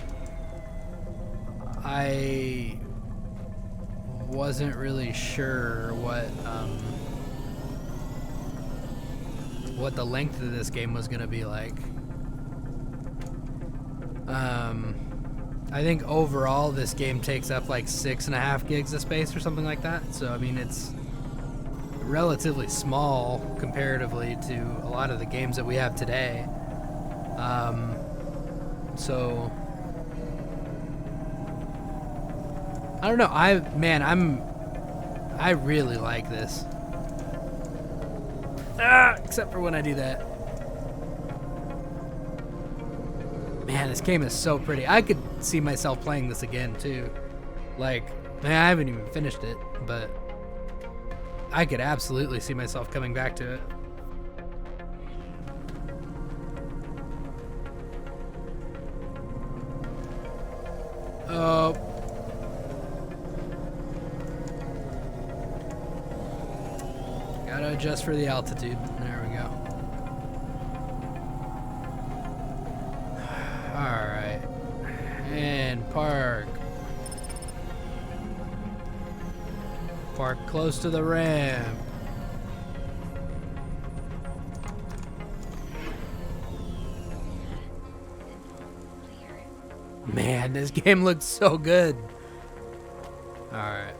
I wasn't really sure what the length of this game was gonna be like. I think overall this game takes up like 6.5 gigs of space or something like that. So I mean it's relatively small comparatively to a lot of the games that we have today. So I don't know. I'm I really like this. Ah, except for when I do that. Man, this game is so pretty. I could see myself playing this again, too. Like, man, I haven't even finished it, but I could absolutely see myself coming back to it. Oh. Gotta adjust for the altitude. There we go. Alright. And park. Park close to the ramp. Man, this game looks so good. Alright.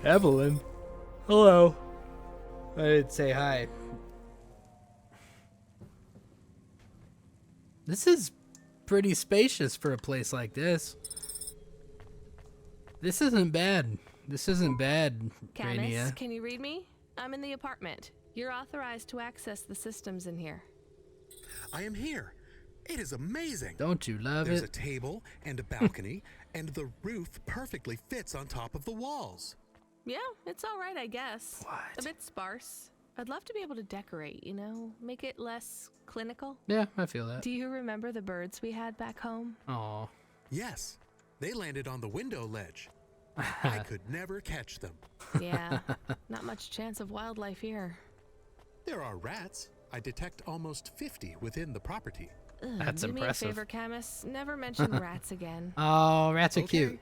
Evelyn. Hello. I didn't say hi. This is pretty spacious for a place like this. This isn't bad. This isn't bad, Rania. Camus, can you read me? I'm in the apartment. You're authorized to access the systems in here. I am here. It is amazing. Don't you love There's it? a table and a balcony, and the roof perfectly fits on top of the walls. Yeah, it's all right, I guess. What? A bit sparse. I'd love to be able to decorate, you know, make it less clinical. Yeah, I feel that. Do you remember the birds we had back home? Aw. Yes, they landed on the window ledge. I could never catch them. Yeah, not much chance of wildlife here. There are rats. I detect almost 50 within the property. Ugh, That's do impressive. Me a favor, Camus. Never mention rats again. Oh, rats are Okay. cute.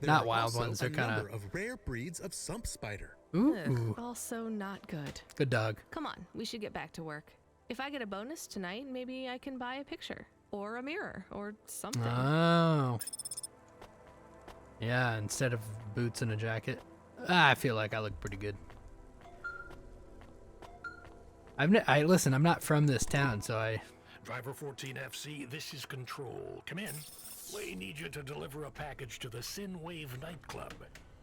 There Not are wild also ones. They're a kind number of. of rare breeds of sump spider. Ooh. Ugh, also not good. Good dog. Come on, we should get back to work. If I get a bonus tonight, maybe I can buy a picture. Or a mirror. Or something. Oh. Yeah, instead of boots and a jacket. I feel like I look pretty good. Listen, I'm not from this town, so I... Driver 14FC, this is Control. Come in. We need you to deliver a package to the Sin Wave nightclub.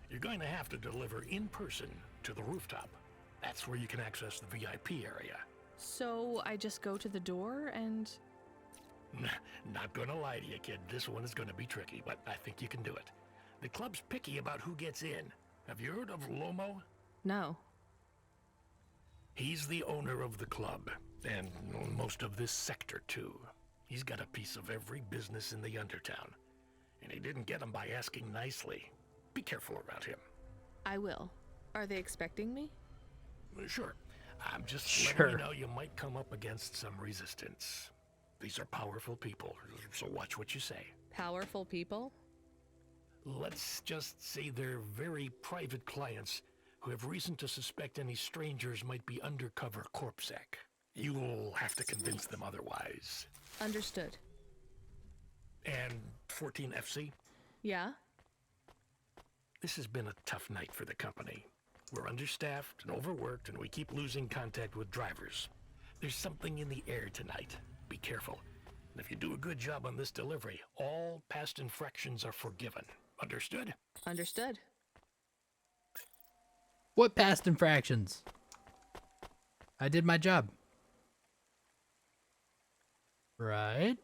You're going to have to deliver in person to the rooftop. That's where you can access the VIP area. So I just go to the door and... Not gonna lie to you, kid. This one is gonna be tricky, but I think you can do it. The club's picky about who gets in. Have you heard of Lomo? No. He's the owner of the club, and most of this sector, too. He's got a piece of every business in the Undertown. And he didn't get them by asking nicely. Be careful around him. I will. Are they expecting me? Sure. I'm just Sure. letting you know you might come up against some resistance. These are powerful people, so watch what you say. Powerful people? Let's just say they're very private clients who have reason to suspect any strangers might be undercover corpsec. You'll have to convince them otherwise. Understood. And 14FC, Yeah? this has been a tough night for the company. We're understaffed and overworked, and we keep losing contact with drivers. There's something in the air tonight. Be careful. And if you do a good job on this delivery, all past infractions are forgiven. Understood? Understood. What past infractions? I did my job. Right?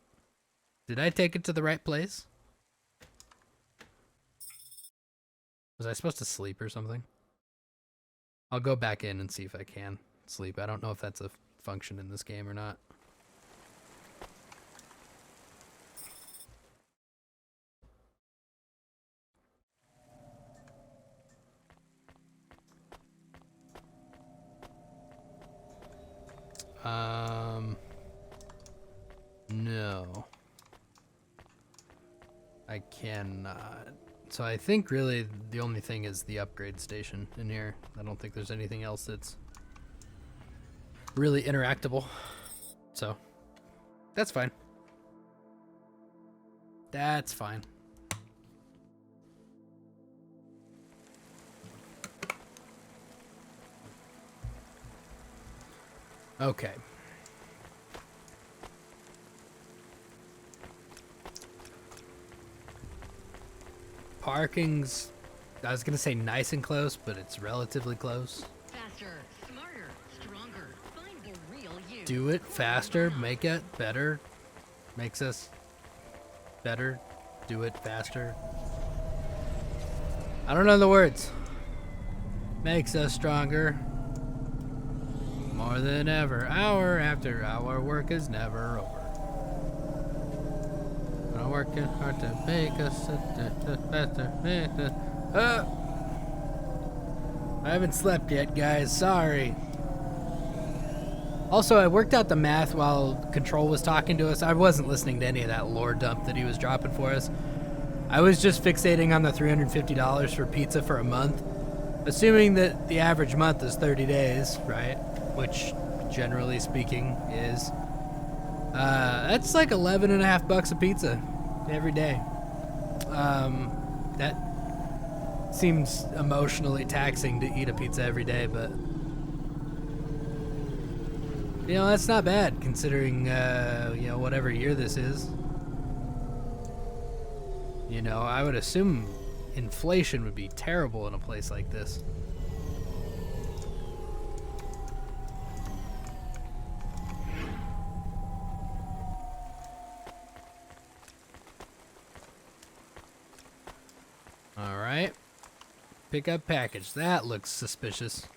Did I take it to the right place? Was I supposed to sleep or something? I'll go back in and see if I can sleep. I don't know if that's a function in this game or not. No. I cannot. So I think really the only thing is the upgrade station in here. I don't think there's anything else that's really interactable. So that's fine. That's fine. Okay. Parking's, I was gonna say nice and close, but it's relatively close. Faster, smarter, stronger. Find the real you. Do it faster, make it better, makes us better, do it faster. I don't know the words. Makes us stronger. More than ever, hour after hour, work is never over. I'm working hard to make us better. I haven't slept yet, guys. Sorry. Also, I worked out the math while Control was talking to us. I wasn't listening to any of that lore dump that he was dropping for us. I was just fixating on the $350 for pizza for a month, assuming that the average month is 30 days, right? Which, generally speaking, is. That's like $11.50 a pizza every day. That seems emotionally taxing to eat a pizza every day, but you know, that's not bad considering you know, whatever year this is. You know, I would assume inflation would be terrible in a place like this. All right. Pick up package. That looks suspicious.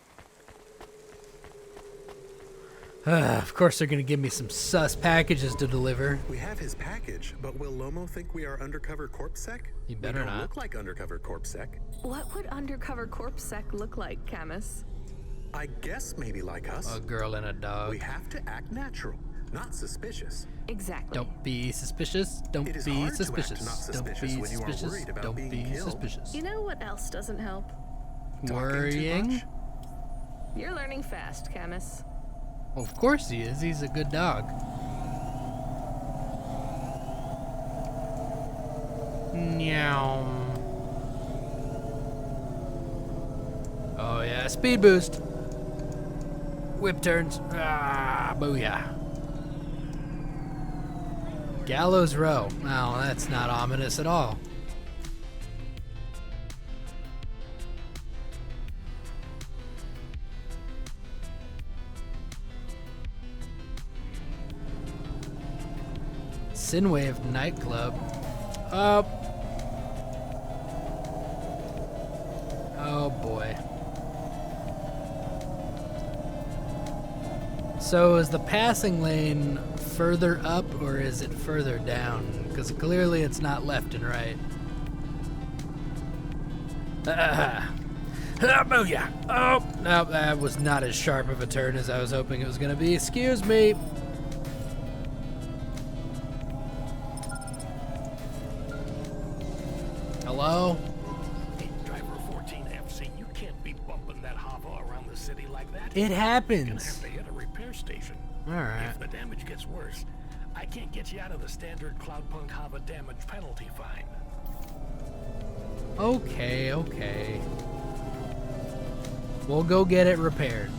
Of course they're going to give me some sus packages to deliver. We have his package, but will Lomo think we are undercover corpsec? You better we don't not. Look like undercover corpsec. What would undercover corpsec look like, Camus? I guess maybe like us. A girl and a dog. We have to act natural, not suspicious. Exactly. Don't be suspicious. Don't It is be hard to act suspicious. not Don't suspicious be when you are suspicious. worried about Don't being be killed. suspicious. You know what else doesn't help? Talking too Worrying. much? You're learning fast, Camus. Well, of course he is. He's a good dog. Meow. Oh yeah, speed boost. Whip turns. Ah, booyah. Gallows Row. Oh, that's not ominous at all. Sinwave nightclub. Oh boy. So is the passing lane further up or is it further down? Because clearly it's not left and right. Booyah! Oh, no, that was not as sharp of a turn as I was hoping it was going to be. Excuse me. Hello? Hey, driver 14FC, you can't be bumping that Hava around the city like that. It happens. You're gonna have to hit a repair station. All right. If the damage gets worse, I can't get you out of the standard Cloudpunk Hava damage penalty fine. Okay, okay. We'll go get it repaired.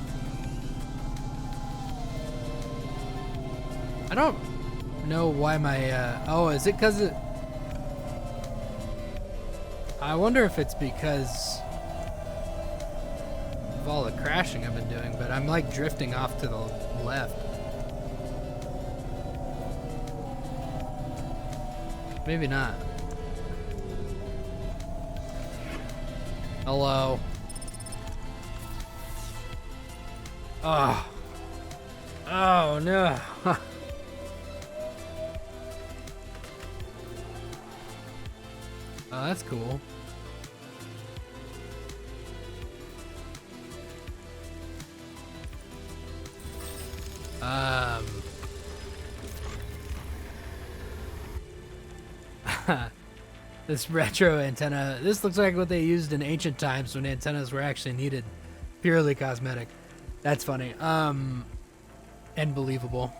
I don't know why my, oh, is it because it... I wonder if it's because of all the crashing I've been doing, but I'm like drifting off to the left. Maybe not. Hello. Oh. Oh no. Oh, that's cool. This retro antenna, this looks like what they used in ancient times when antennas were actually needed. Purely cosmetic. That's funny. And believable.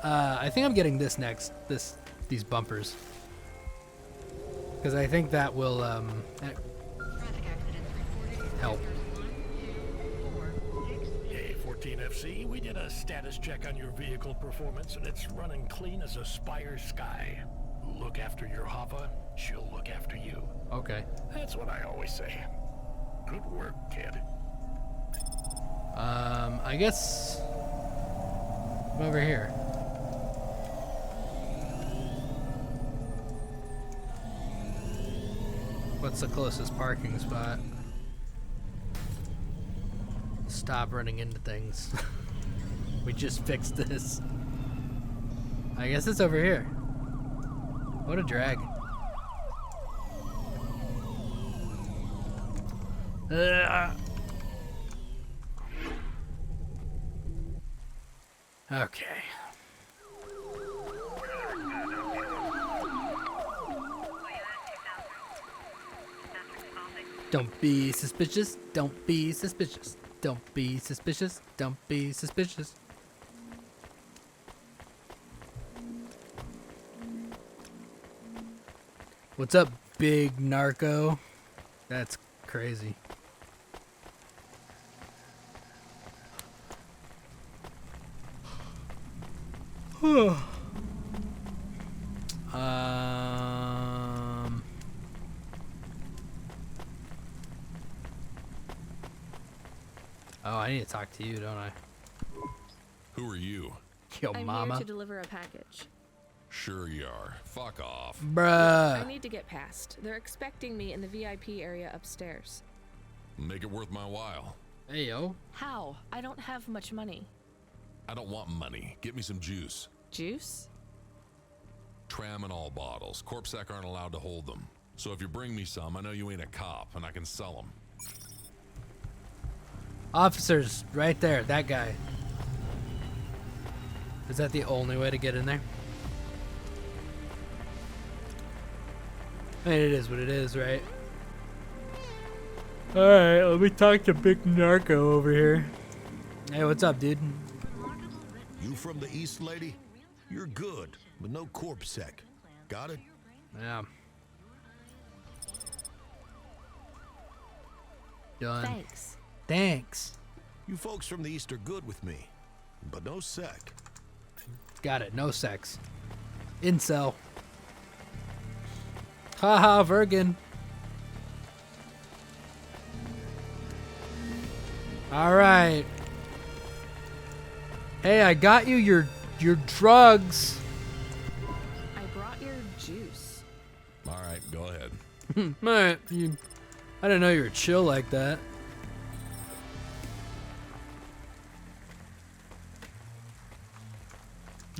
I think I'm getting this next. These bumpers. Because I think that will, help. Hey, 14FC, we did a status check on your vehicle performance and it's running clean as a Spire Sky. Look after your Hava, she'll look after you. Okay. That's what I always say. Good work, kid. I guess I'm over here. What's the closest parking spot? Stop running into things. We just fixed this. I guess it's over here. What a drag. Okay. Don't be suspicious. Don't be suspicious. Don't be suspicious. Don't be suspicious. What's up, big narco? That's crazy. Oh, I need to talk to you, don't I? Who are you? Yo, I'm mama. here to deliver a package. Sure you are. Fuck off. Bruh. I need to get past. They're expecting me in the VIP area upstairs. Make it worth my while. Hey, yo. How? I don't have much money. I don't want money. Get me some juice. Juice? Tramadol bottles. Corpsec aren't allowed to hold them. So if you bring me some, I know you ain't a cop, and I can sell them. Officers, right there. That guy. Is that the only way to get in there? I mean, it is what it is, right? Alright, let me talk to Big Narco over here. Hey, what's up, dude? You from the East, lady? You're good, but no corpsec. Got it? Yeah. Done. Thanks. Thanks. You folks from the East are good with me, but no sec. Got it. No sex. Incel. Haha, Virgin. Alright. Hey, I got you your drugs. I brought your juice. Alright, go ahead. Alright, I didn't know you were chill like that.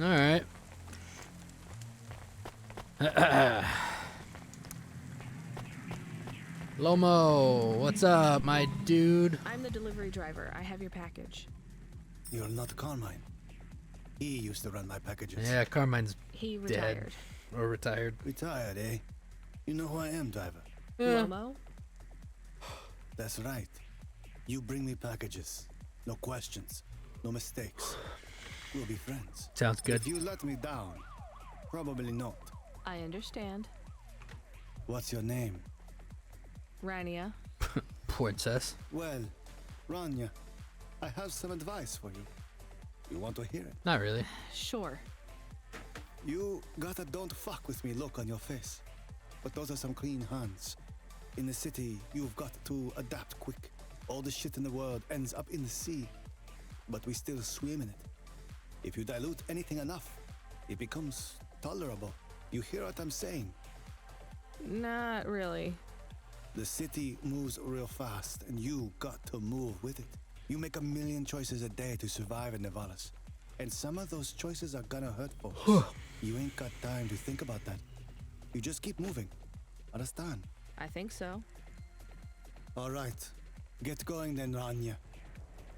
Alright. Lomo, what's up, my dude? I'm the delivery driver. I have your package. You're not Carmine. He used to run my packages. Yeah, Carmine's He dead. retired. Or retired. Retired, eh? You know who I am, driver? Lomo? That's right. You bring me packages. No questions. No mistakes. We'll be friends. Sounds good. If you let me down, probably not. I understand. What's your name? Rania. Princess. Well, Rania, I have some advice for you. You want to hear it? Not really. Sure. You got a don't fuck with me look on your face. But those are some clean hands. In the city, you've got to adapt quick. All the shit in the world ends up in the sea. But we still swim in it. If you dilute anything enough, it becomes tolerable. You hear what I'm saying? Not really. The city moves real fast, and you got to move with it. You make a million choices a day to survive in Nevalis. And some of those choices are gonna hurt folks. You ain't got time to think about that. You just keep moving. Understand? I think so. All right. Get going then, Rania.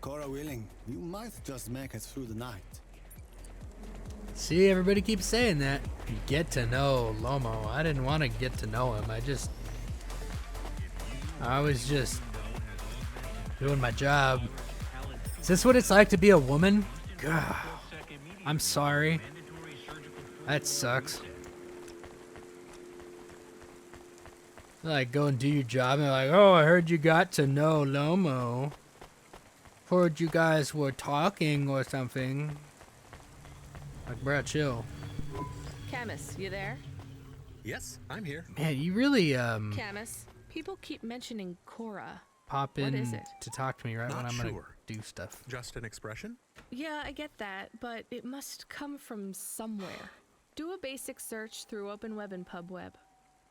Cora willing, you might just make it through the night. See, everybody keeps saying that. Get to know Lomo. I didn't want to get to know him. I was just doing my job. Is this what it's like to be a woman? God, I'm sorry. That sucks. Like, go and do your job and they're like, oh, I heard you got to know Lomo. Heard you guys were talking or something. Like, bruh, chill. Camus, you there? Yes, I'm here. Man, you really Camus, people keep mentioning Cora. pop What in is it? to talk to me right Not when I'm gonna sure. do stuff. Just an expression? Yeah, I get that, but it must come from somewhere. Do a basic search through Open Web and PubWeb.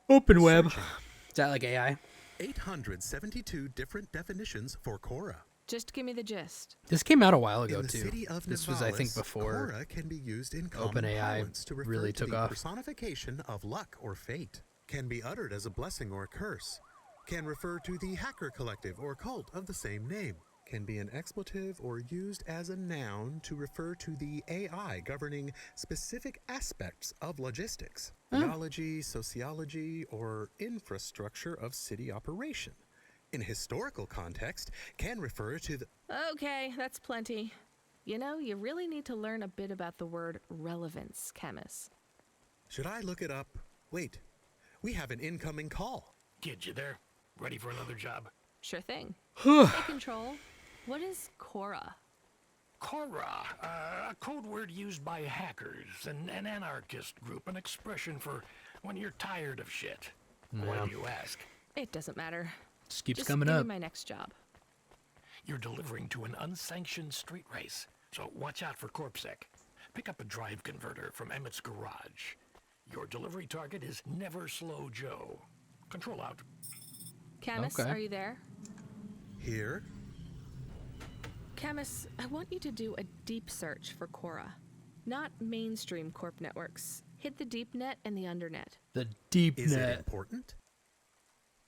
Open web. Searching. Is that like AI? 872 different definitions for Cora. Just give me the gist. This came out a while ago In the too. city of This was, I think, Nivalis, before Cora can be used in common OpenAI parlance to refer really to took the off. personification of luck or fate. Can be uttered as a blessing or a curse. Can refer to the hacker collective or cult of the same name. Can be an expletive or used as a noun to refer to the AI governing specific aspects of logistics, theology, sociology, or infrastructure of city operation. In historical context, can refer to the... Okay, that's plenty. You know, you really need to learn a bit about the word relevance, Camus. Should I look it up? Wait, we have an incoming call. Kid, you there? Ready for another job? Sure thing. Hey, Control. What is Cora? Cora, a code word used by hackers, an anarchist group, an expression for when you're tired of shit. Why do you ask? It doesn't matter. Just keeps Just coming give up. me my next job. You're delivering to an unsanctioned street race, so watch out for CorpSec. Pick up a drive converter from Emmett's garage. Your delivery target is Never Slow Joe. Control out. Camus, Okay. are you there? Here? Camus, I want you to do a deep search for Cora. Not mainstream corp networks. Hit the deep net and the undernet. The deep Is net. it important?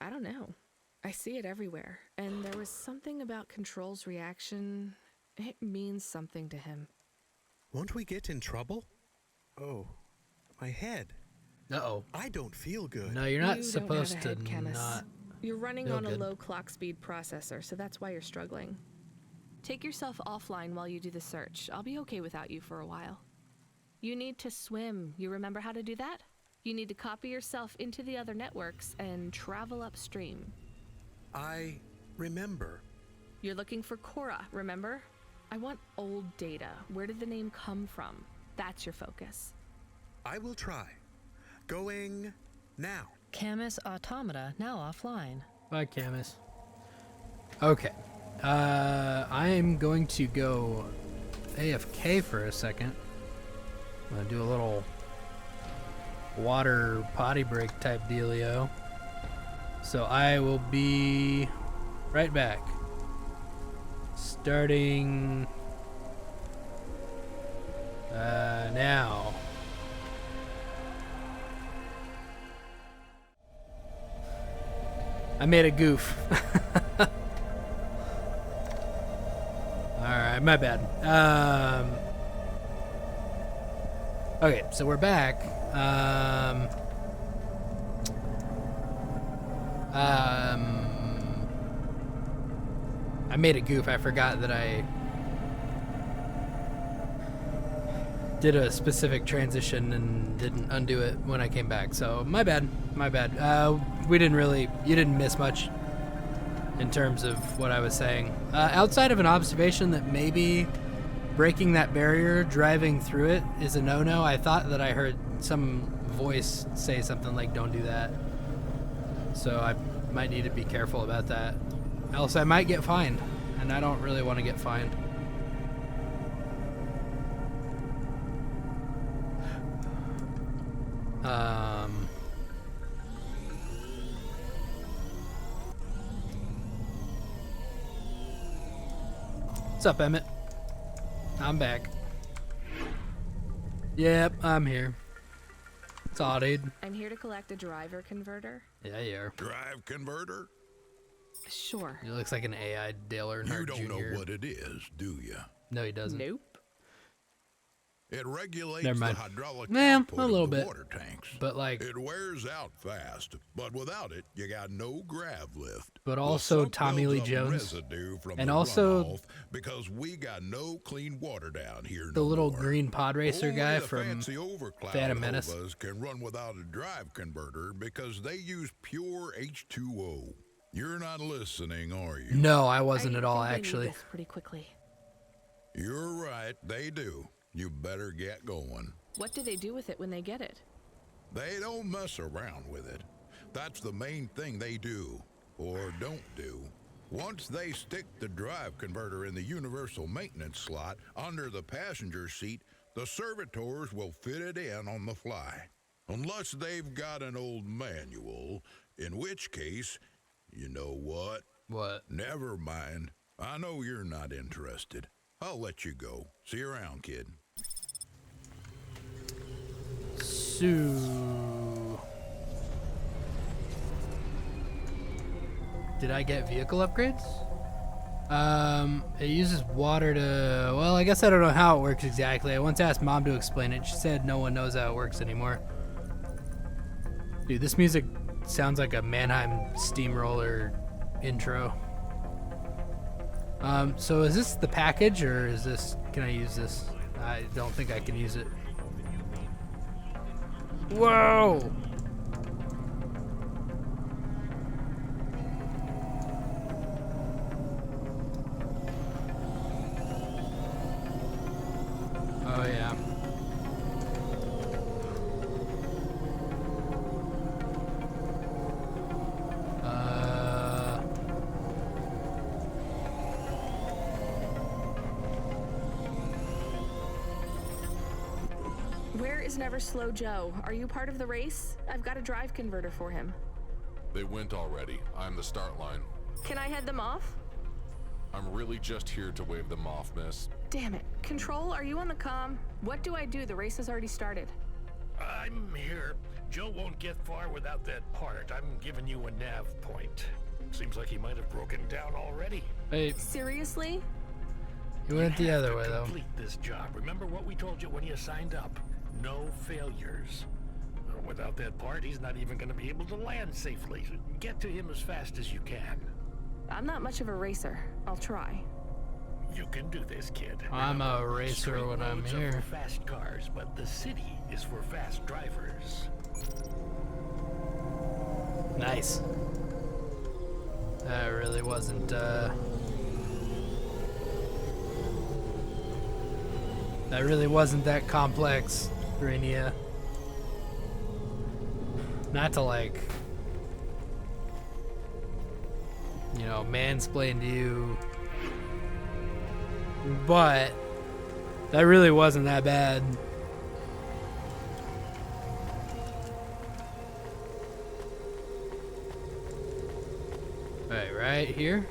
I don't know. I see it everywhere. And there was something about Control's reaction. It means something to him. Won't we get in trouble? Oh, my head. Uh-oh. I don't feel good. No, you're not You supposed don't have a head, to Camus. not. You're running feel on a good. low clock speed processor, so that's why you're struggling. Take yourself offline while you do the search. I'll be okay without you for a while. You need to swim. You remember how to do that? You need to copy yourself into the other networks and travel upstream. I remember. You're looking for Cora, remember? I want old data. Where did the name come from? That's your focus. I will try. Going now. Camus Automata now offline. Bye, Camus. Okay. I am going to go AFK for a second. I'm gonna do a little water potty break type dealio. So I will be right back. Starting now. I made a goof. Alright, my bad. Okay, so we're back. I made a goof. I forgot that I did a specific transition and didn't undo it when I came back. So my bad. My bad. You didn't miss much in terms of what I was saying. Outside of an observation that maybe breaking that barrier, driving through it, is a no-no, I thought that I heard some voice say something like, don't do that. So I might need to be careful about that. Else I might get fined, and I don't really want to get fined. What's up, Emmett? I'm back. Yep, I'm here. It's all, dude. I'm here to collect a driver converter. Yeah, you are. Drive converter? Sure. He looks like an AI Dale Earnhardt You don't Jr. know what it is, do you? No, he doesn't. Nope. It regulates Never the mind. hydraulic Yeah, output a little of the bit. water tanks. But like, It wears out fast, but without it, you got no grav lift. but The also soap Tommy Lee builds up Jones, residue from and the also runoff because we got no clean water down here. the no little more. green pod racer Only guy the from fancy overcloud Phantom Menace. Hovas can run without a drive converter because they use pure H2O. You're not listening, are you? No, I wasn't at all, think they need actually. this pretty quickly. You're right, they do. You better get going. What do they do with it when they get it? They don't mess around with it. That's the main thing they do, or don't do. Once they stick the drive converter in the universal maintenance slot under the passenger seat, the servitors will fit it in on the fly. Unless they've got an old manual, in which case, you know what? What? Never mind. I know you're not interested. I'll let you go. See you around, kid. Did I get vehicle upgrades? It uses water to... Well, I guess I don't know how it works exactly. I once asked Mom to explain it. She said no one knows how it works anymore. Dude, this music sounds like a Mannheim Steamroller intro. So is this the package, or is this... Can I use this? I don't think I can use it. Whoa! Oh, yeah. Where is Never Slow Joe? Are you part of the race? I've got a drive converter for him. They went already. I'm the start line. Can I head them off? I'm really just here to wave them off, miss. Damn it. Control, are you on the comm? What do I do? The race has already started. I'm here. Joe won't get far without that part. I'm giving you a nav point. Seems like he might have broken down already. Hey. Seriously? He went the other way, though. Complete this job. Remember what we told you when you signed up? No failures. Without that part, he's not even going to be able to land safely. Get to him as fast as you can. I'm not much of a racer. I'll try. You can do this, kid. I'm a racer when I'm Roads are here. for fast cars, but the city is for fast drivers. Nice. That really wasn't, That really wasn't that complex, Rainia. Not to, like, you know, mansplain to you, but that really wasn't that bad. Alright, right here.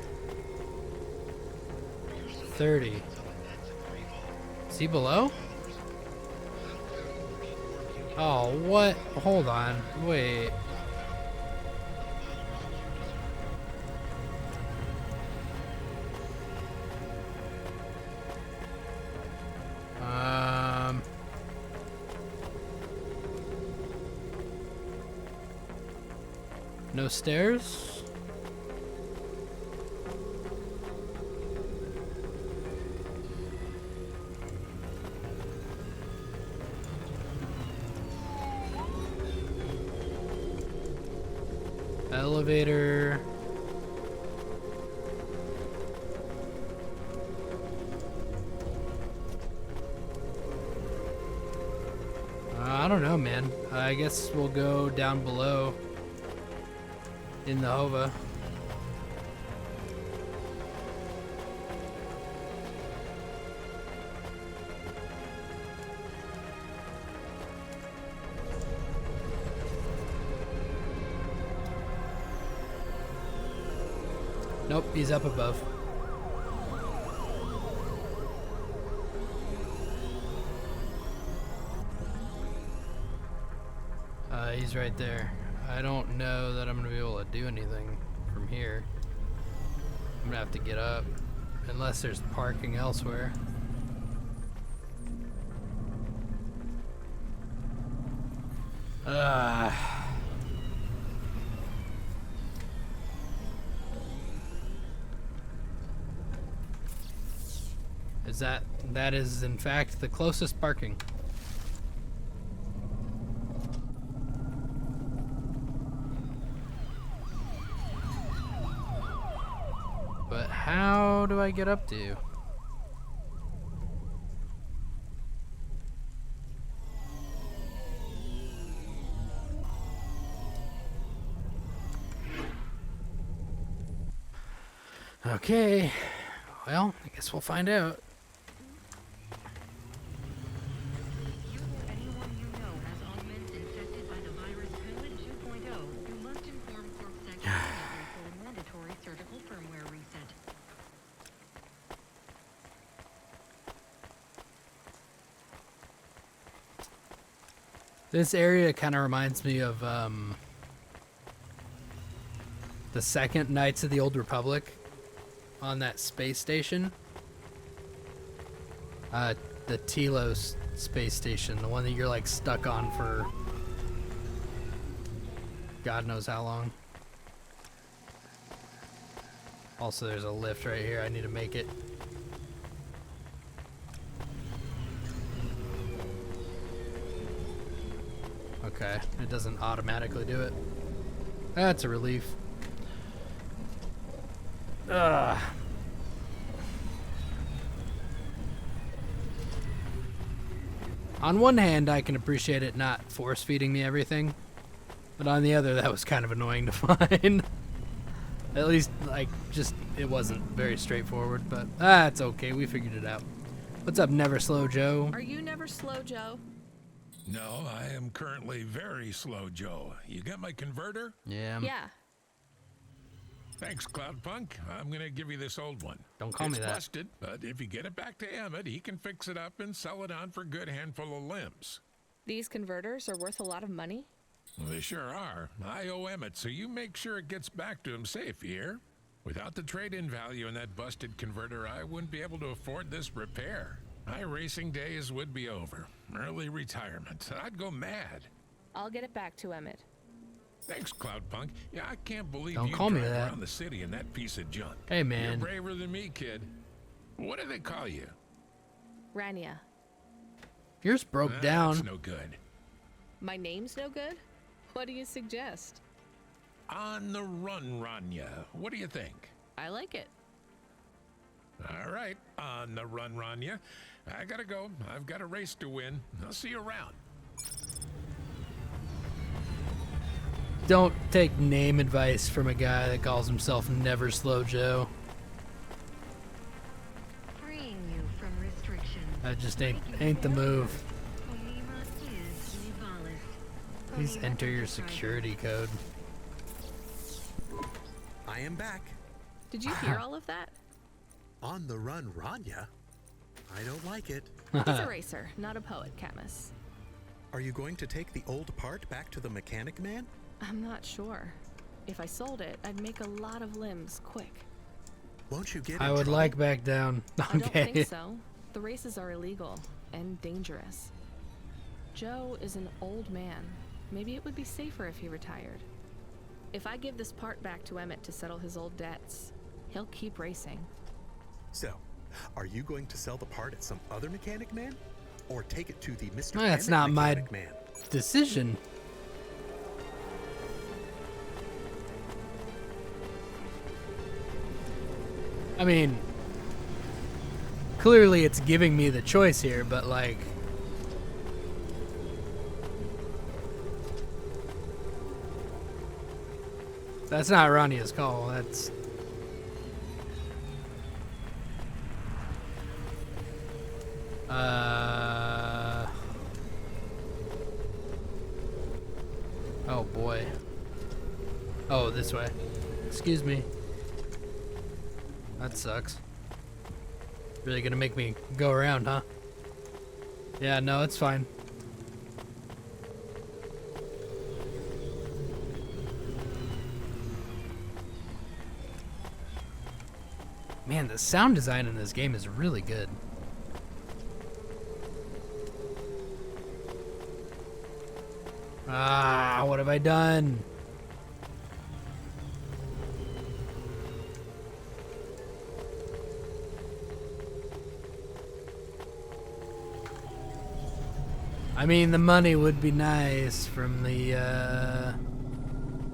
30. Is he below? Oh, what? Hold on. Wait. No stairs? Elevator. I don't know, man. I guess we'll go down below in the Hova. Nope, he's up above. He's right there. I don't know that I'm gonna be able to do anything from here. I'm gonna have to get up, unless there's parking elsewhere. That is in fact the closest parking. But how do I get up to? Okay. Well, I guess we'll find out. Anyone you know has augments infected by the virus COVID 2.0, you must inform CorpSec immediately for a mandatory surgical firmware reset. This area kind of reminds me of the second Knights of the Old Republic on that space station. The Telos space station, the one that you're like stuck on for God knows how long. Also, there's a lift right here. I need to make it. Okay, it doesn't automatically do it. That's a relief. Ugh. On one hand, I can appreciate it not force-feeding me everything, but on the other, that was kind of annoying to find. At least, like, just, it wasn't very straightforward, but it's okay. We figured it out. What's up, Never Slow Joe? Are you Never Slow Joe? No, I am currently very slow, Joe. You got my converter? Yeah. Yeah. Thanks, Cloudpunk. I'm gonna give you this old one. Don't call me that. It's busted, but if you get it back to Emmett, he can fix it up and sell it on for a good handful of limbs. These converters are worth a lot of money? Well, they sure are. I owe Emmett, so you make sure it gets back to him safe, you hear? Without the trade-in value in that busted converter, I wouldn't be able to afford this repair. My racing days would be over. Early retirement. I'd go mad. I'll get it back to Emmett. Thanks, Cloudpunk. Yeah, I can't believe Don't you call me drive that. around the city in that piece of junk. Hey, man. You're braver than me, kid. What do they call you? Rania. Yours broke down. That's no good. My name's no good? What do you suggest? On the run, Rania. What do you think? I like it. All right, on the run, Rania. I gotta go. I've got a race to win. I'll see you around. Don't take name advice from a guy that calls himself Never Slow Joe. Freeing you from restrictions. That just ain't the move. Please enter your security code. I am back. Did you hear all of that? On the run, Rania? I don't like it. He's a racer, not a poet, Camus. Are you going to take the old part back to the mechanic man? I'm not sure. If I sold it, I'd make a lot of limbs quick. Won't you get I would like back down. I don't Okay. think so. The races are illegal and dangerous. Joe is an old man. Maybe it would be safer if he retired. If I give this part back to Emmett to settle his old debts, he'll keep racing. So, are you going to sell the part at some other mechanic man? Or take it to the Mr. That's Emmett not my mechanic man? decision. I mean, clearly it's giving me the choice here, but like, that's not Rania's call. That's oh boy. Oh, this way. Excuse me. That sucks. Really gonna make me go around, huh? Yeah, no, it's fine. Man, the sound design in this game is really good. Ah, what have I done? I mean, the money would be nice from the,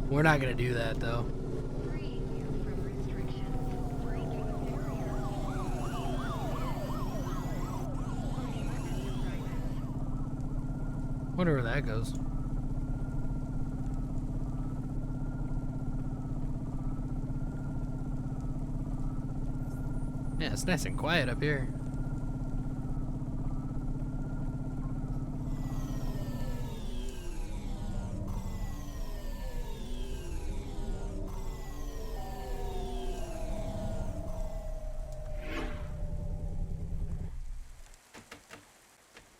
we're not gonna do that, though. Wonder where that goes. Yeah, it's nice and quiet up here.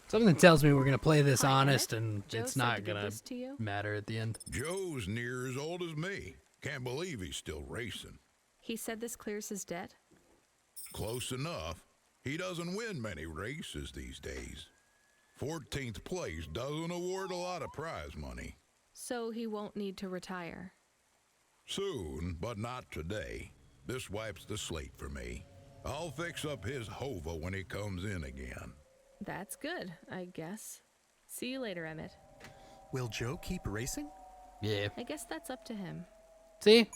Something tells me we're gonna play this honest, and Joe it's said not to give gonna this to you? matter at the end. Joe's near as old as me. Can't believe he's still racing. He said this clears his debt? Close enough. He doesn't win many races these days. 14th place doesn't award a lot of prize money. So he won't need to retire. Soon, but not today. This wipes the slate for me. I'll fix up his hova when he comes in again. That's good, I guess. See you later, Emmett. Will Joe keep racing? Yeah. I guess that's up to him. See?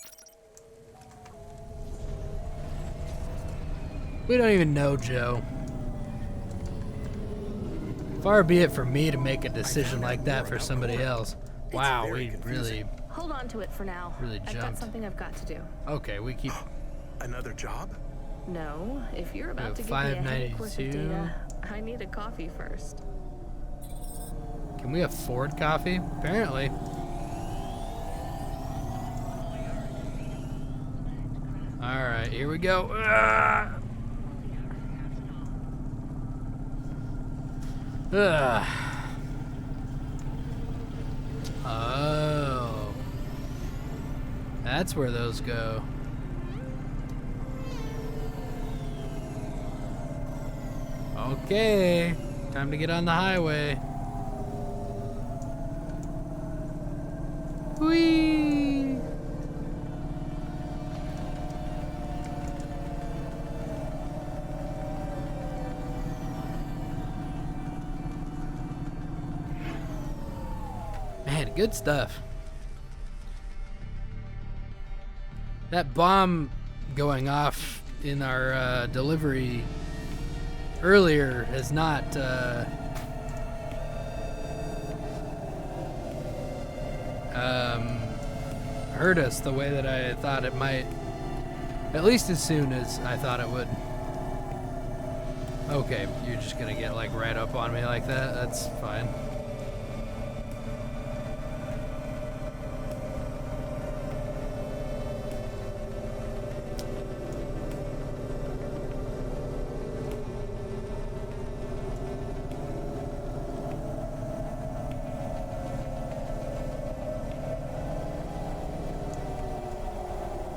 We don't even know Joe. Far be it from me to make a decision like that for somebody else. Wow, we really... Hold on to it for now. Really I've got jumped. something I've got to do. Okay, we keep... Another job? No, if you're about to give me a headache worth of $5.92. data, I need a coffee first. Can we afford coffee? Apparently. Alright, here we go. Ah! Ugh. Oh. That's where those go. Okay. Time to get on the highway. Whee! Man, good stuff. That bomb going off in our delivery earlier has not hurt us the way that I thought it might, at least as soon as I thought it would. Okay, you're just gonna get like right up on me like that? That's fine.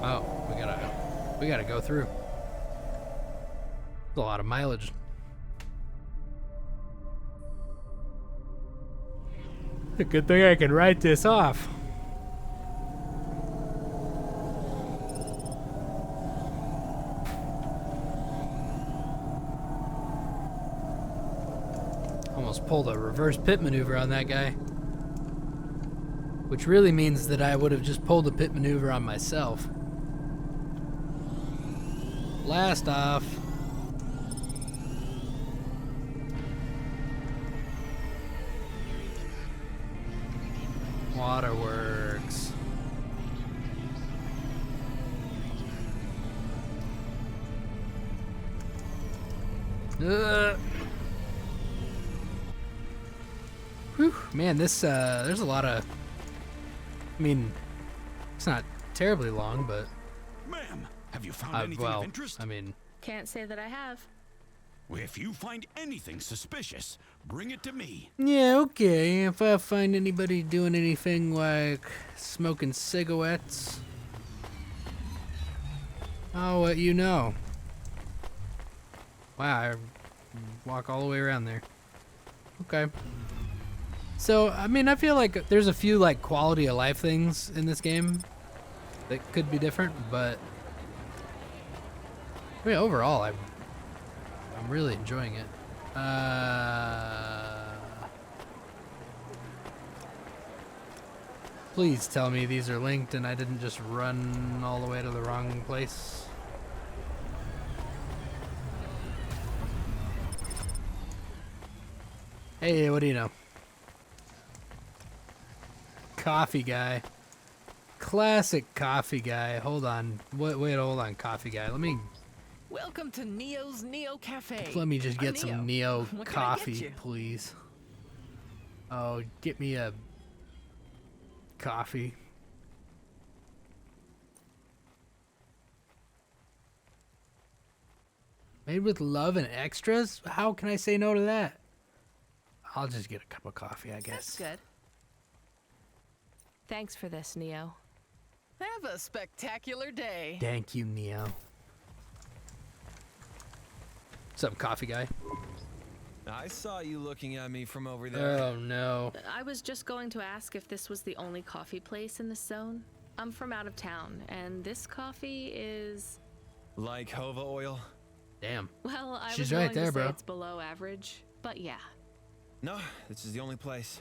Oh, we gotta go through. That's a lot of mileage. A good thing I can write this off. Almost pulled a reverse pit maneuver on that guy. Which really means that I would have just pulled a pit maneuver on myself. Blast off. Waterworks. Whew, man, this there's a lot of, I mean, it's not terribly long, but Ma'am, have you found anything well, of interest? I mean, Can't say that I have. If you find anything suspicious, bring it to me. yeah, okay. If I find anybody doing anything like smoking cigarettes, I'll let you know. Wow, I walk all the way around there. Okay. So, I mean, I feel like there's a few like quality of life things in this game that could be different, but I mean, overall, I'm really enjoying it. Please tell me these are linked and I didn't just run all the way to the wrong place. Hey, what do you know? Coffee guy. Classic coffee guy. Hold on. Wait, hold on, coffee guy. Let me Welcome to Neo's Neo Cafe. Let me just I'm get some Neo What can I get coffee, you? please. Oh, get me a coffee. Made with love and extras? How can I say no to that? I'll just get a cup of coffee, I guess. That's good. Thanks for this, Neo. Have a spectacular day. Thank you, Neo. What's up, coffee guy? I saw you looking at me from over there. Oh, no. I was just going to ask if this was the only coffee place in this zone. I'm from out of town, and this coffee is... Like Hova oil? Damn. Well, I She's was right going there, to say bro. it's below average, but yeah. No, this is the only place.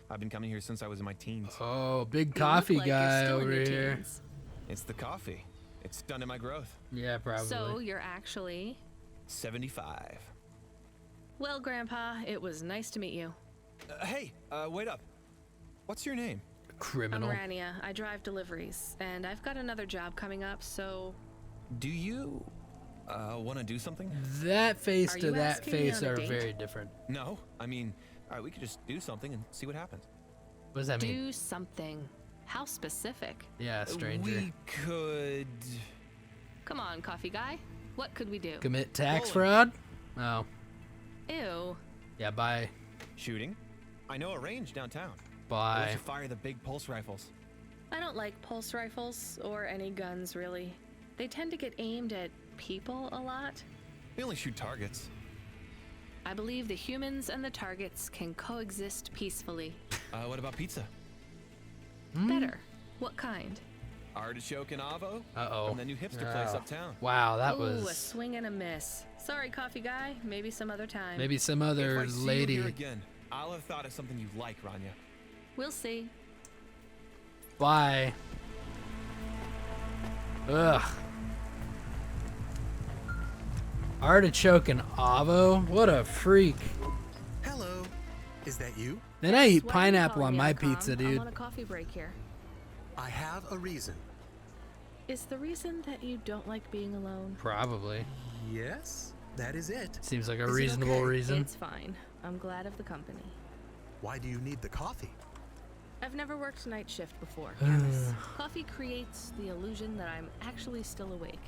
I've been coming here since I was in my teens. Oh, big coffee like you're guy still in over your here. teens. It's the coffee. It's done in my growth. Yeah, probably. So you're actually... 75. Well, Grandpa, it was nice to meet you. Hey, wait up. What's your name? Criminal. I'm Rania. I drive deliveries, and I've got another job coming up, so... Do you want to do something? That face Are to you that asking me face on a are date? very different. No, I mean, all right, we could just do something and see what happens. What does that mean? Do something. How specific? Yeah, stranger. We could... Come on, coffee guy. What could we do? Commit tax fraud? Oh. Ew. Yeah, bye. Shooting? I know a range downtown. Bye. We should fire the big pulse rifles. I don't like pulse rifles, or any guns, really. They tend to get aimed at people a lot. We only shoot targets. I believe the humans and the targets can coexist peacefully. What about pizza? Better. What kind? Artichoke and avo? Uh-oh. From the new hipster place uptown. Wow, that Ooh, was... a swing and a miss. Sorry, coffee guy. Maybe some other time. Maybe some other If I see lady. you here again, I'll have thought of something you like, Rania. We'll see. Bye. Ugh. Artichoke and avo? What a freak. Hello. Is that you? Then I eat Why are you pineapple calling on me my out, Calm? pizza, I'm dude. on a coffee break here. I have a reason. Is the reason that you don't like being alone? Probably. Yes, that is it. Seems like a Is it reasonable okay? reason. It's fine. I'm glad of the company. Why do you need the coffee? I've never worked night shift before, Camus. Coffee creates the illusion that I'm actually still awake.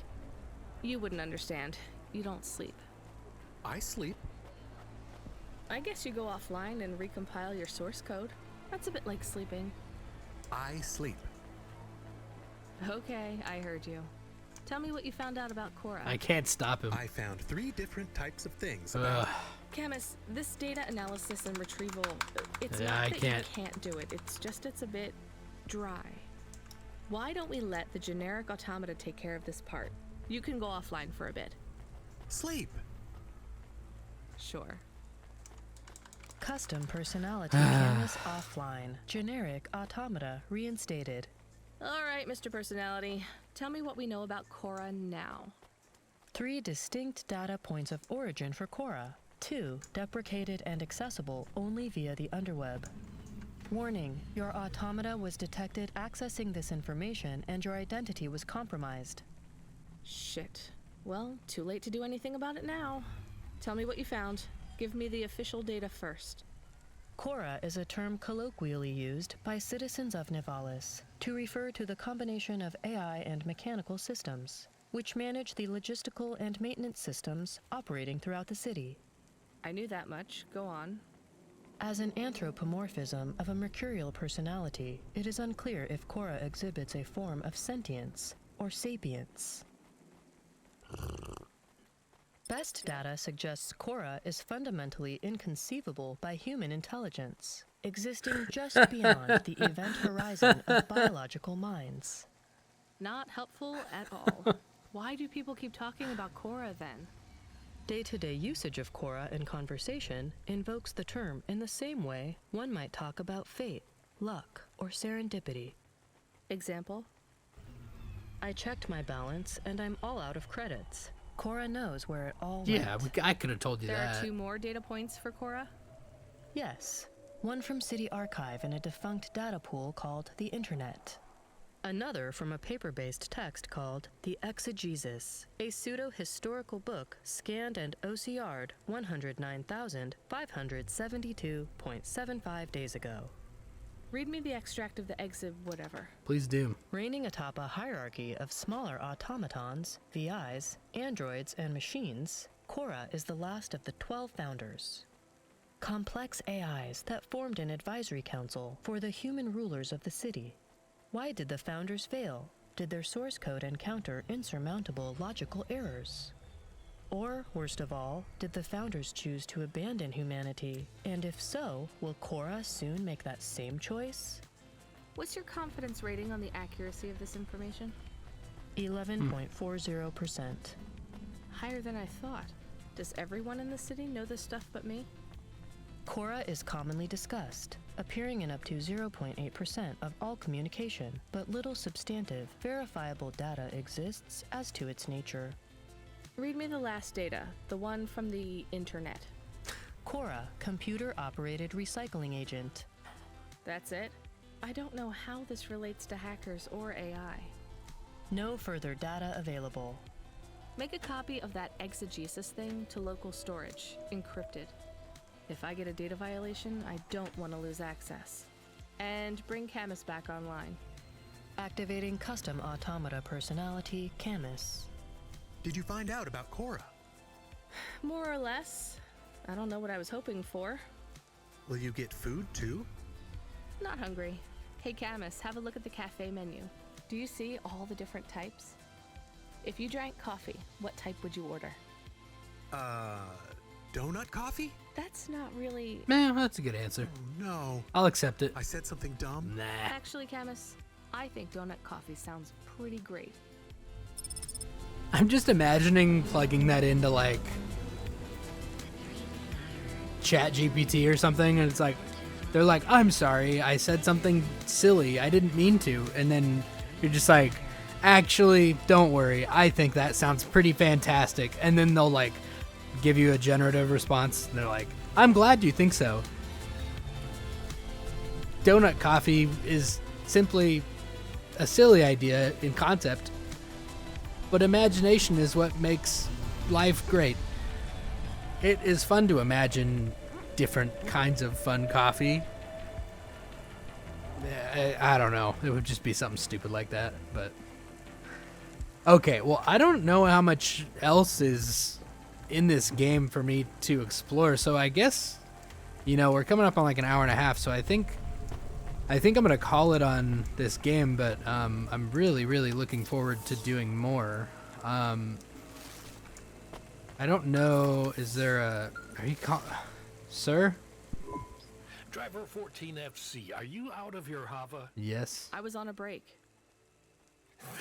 You wouldn't understand. You don't sleep. I sleep. I guess you go offline and recompile your source code. That's a bit like sleeping. I sleep. Okay, I heard you. Tell me what you found out about Cora. I can't stop him. I found 3 different types of things Ugh. about Camus, this data analysis and retrieval, it's Yeah, not I that can't. you can't do it. It's just it's a bit dry. Why don't we let the generic automata take care of this part? You can go offline for a bit. sleep. Sure. Custom personality canvas offline. Generic automata reinstated. All right, Mr. Personality. Tell me what we know about Cora now. 3 distinct data points of origin for Cora. 2 deprecated and accessible only via the underweb. Warning, your automata was detected accessing this information and your identity was compromised. Shit. Well, too late to do anything about it now. Tell me what you found. Give me the official data first. Cora is a term colloquially used by citizens of Nivalis to refer to the combination of AI and mechanical systems, which manage the logistical and maintenance systems operating throughout the city. I knew that much. Go on. As an anthropomorphism of a mercurial personality, it is unclear if Cora exhibits a form of sentience or sapience. Best data suggests Cora is fundamentally inconceivable by human intelligence, existing just beyond the event horizon of biological minds. Not helpful at all. Why do people keep talking about Cora then? Day-to-day usage of Cora in conversation invokes the term in the same way one might talk about fate, luck, or serendipity. Example? I checked my balance and I'm all out of credits. Cora knows where it all Yeah, went. I could have told you There that. are 2 more data points for Cora? Yes, one from City Archive in a defunct data pool called the Internet. Another from a paper-based text called The Exegesis, a pseudo-historical book scanned and OCR'd 109,572.75 days ago. Read me the extract of the exit whatever. Please do. Reigning atop a hierarchy of smaller automatons, VIs, androids, and machines, Cora is the last of the 12 founders. Complex AIs that formed an advisory council for the human rulers of the city. Why did the founders fail? Did their source code encounter insurmountable logical errors? Or, worst of all, did the founders choose to abandon humanity? And if so, will Cora soon make that same choice? What's your confidence rating on the accuracy of this information? 11.40%. Higher than I thought. Does everyone in the city know this stuff but me? Cora is commonly discussed, appearing in up to 0.8% of all communication, but little substantive, verifiable data exists as to its nature. Read me the last data, the one from the internet. Cora, computer-operated recycling agent. That's it? I don't know how this relates to hackers or AI. No further data available. Make a copy of that exegesis thing to local storage, encrypted. If I get a data violation, I don't want to lose access. And bring Camus back online. Activating custom automata personality, Camus. Did you find out about Cora? More or less. I don't know what I was hoping for. Will you get food too? Not hungry. Hey Camus, have a look at the cafe menu. Do you see all the different types? If you drank coffee, what type would you order? Donut coffee? That's not really... Man, that's a good answer. Oh, no. I'll accept it. I said something dumb? Nah. Actually, Camus, I think donut coffee sounds pretty great. I'm just imagining plugging that into like ChatGPT or something, and it's like, they're like, I'm sorry, I said something silly, I didn't mean to, and then you're just like, actually, don't worry, I think that sounds pretty fantastic, and then they'll like give you a generative response, and they're like, I'm glad you think so. Donut coffee is simply a silly idea in concept, but imagination is what makes life great. It is fun to imagine different kinds of fun coffee. I don't know. It would just be something stupid like that, but... Okay, well, I don't know how much else is in this game for me to explore, so I guess, you know, we're coming up on like an hour and a half, so I think I'm gonna call it on this game, but I'm really looking forward to doing more. I don't know, is there a... Are you Sir? Driver 14FC, are you out of your Hava? Yes. I was on a break.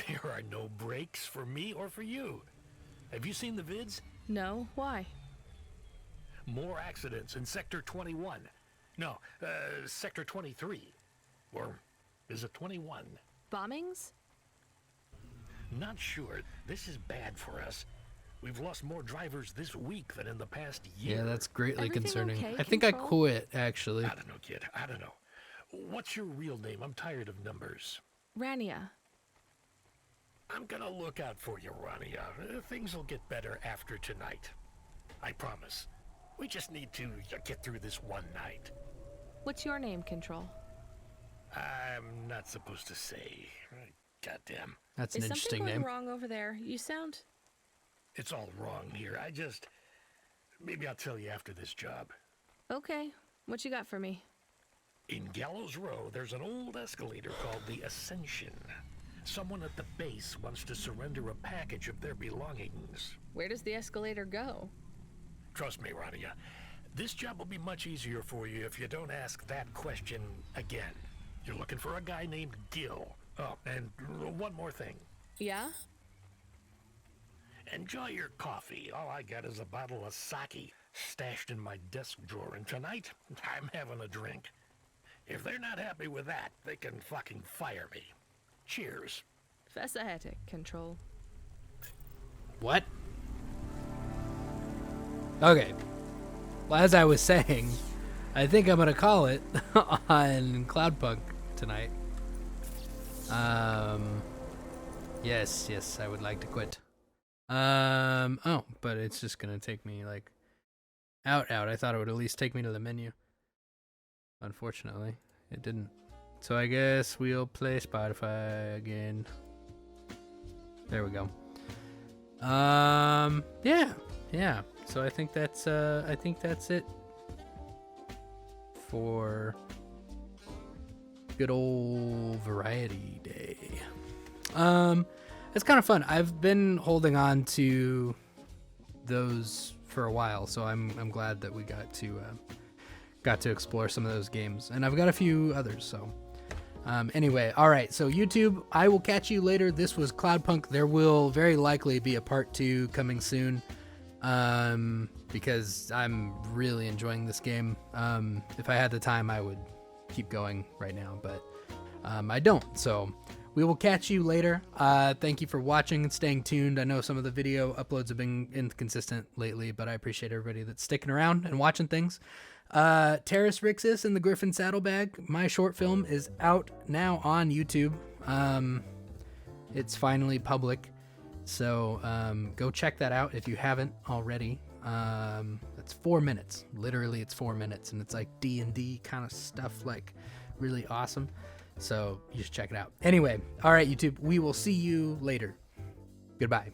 There are no breaks for me or for you. Have you seen the vids? No, why? More accidents in Sector 21. No, Sector 23. Or is it 21? Bombings? Not sure. This is bad for us. We've lost more drivers this week than in the past year. Yeah, that's greatly Everything concerning. okay, I think I Control? quit, actually. I don't know, kid. I don't know. What's your real name? I'm tired of numbers. Rania. I'm gonna look out for you, Rania. Things will get better after tonight. I promise. We just need to get through this one night. What's your name, Control? I'm not supposed to say. Goddamn. That's an Is interesting something name. going wrong over there? You sound... It's all wrong here. Maybe I'll tell you after this job. Okay. What you got for me? In Gallows Row, there's an old escalator called the Ascension. Someone at the base wants to surrender a package of their belongings. Where does the escalator go? Trust me, Rania. This job will be much easier for you if you don't ask that question again. You're looking for a guy named Gil. Oh, and one more thing. Yeah? Enjoy your coffee. All I got is a bottle of sake stashed in my desk drawer, and tonight, I'm having a drink. If they're not happy with that, they can fucking fire me. Cheers. Fesahetic, Control. What? Okay. Well, as I was saying, I think I'm gonna call it on Cloudpunk tonight. Yes, I would like to quit. Oh, but it's just gonna take me like out. I thought it would at least take me to the menu. Unfortunately, it didn't. So I guess we'll play Spotify again. There we go. Yeah. So I think that's it for good old Variety Day. It's kind of fun. I've been holding on to those for a while, so I'm glad that we got to explore some of those games, and I've got a few others. So anyway, all right. So YouTube, I will catch you later. This was Cloudpunk. There will very likely be a part 2 coming soon, because I'm really enjoying this game. If I had the time, I would keep going right now, but I don't. So we will catch you later. Thank you for watching and staying tuned. I know some of the video uploads have been inconsistent lately, but I appreciate everybody that's sticking around and watching things. Terrace Rixis and the Griffin Saddlebag, my short film, is out now on YouTube. It's finally public, so go check that out if you haven't already. It's 4 minutes. Literally, it's 4 minutes, and it's like D&D kind of stuff, like really awesome. So you should check it out. Anyway, all right, YouTube, we will see you later. Goodbye.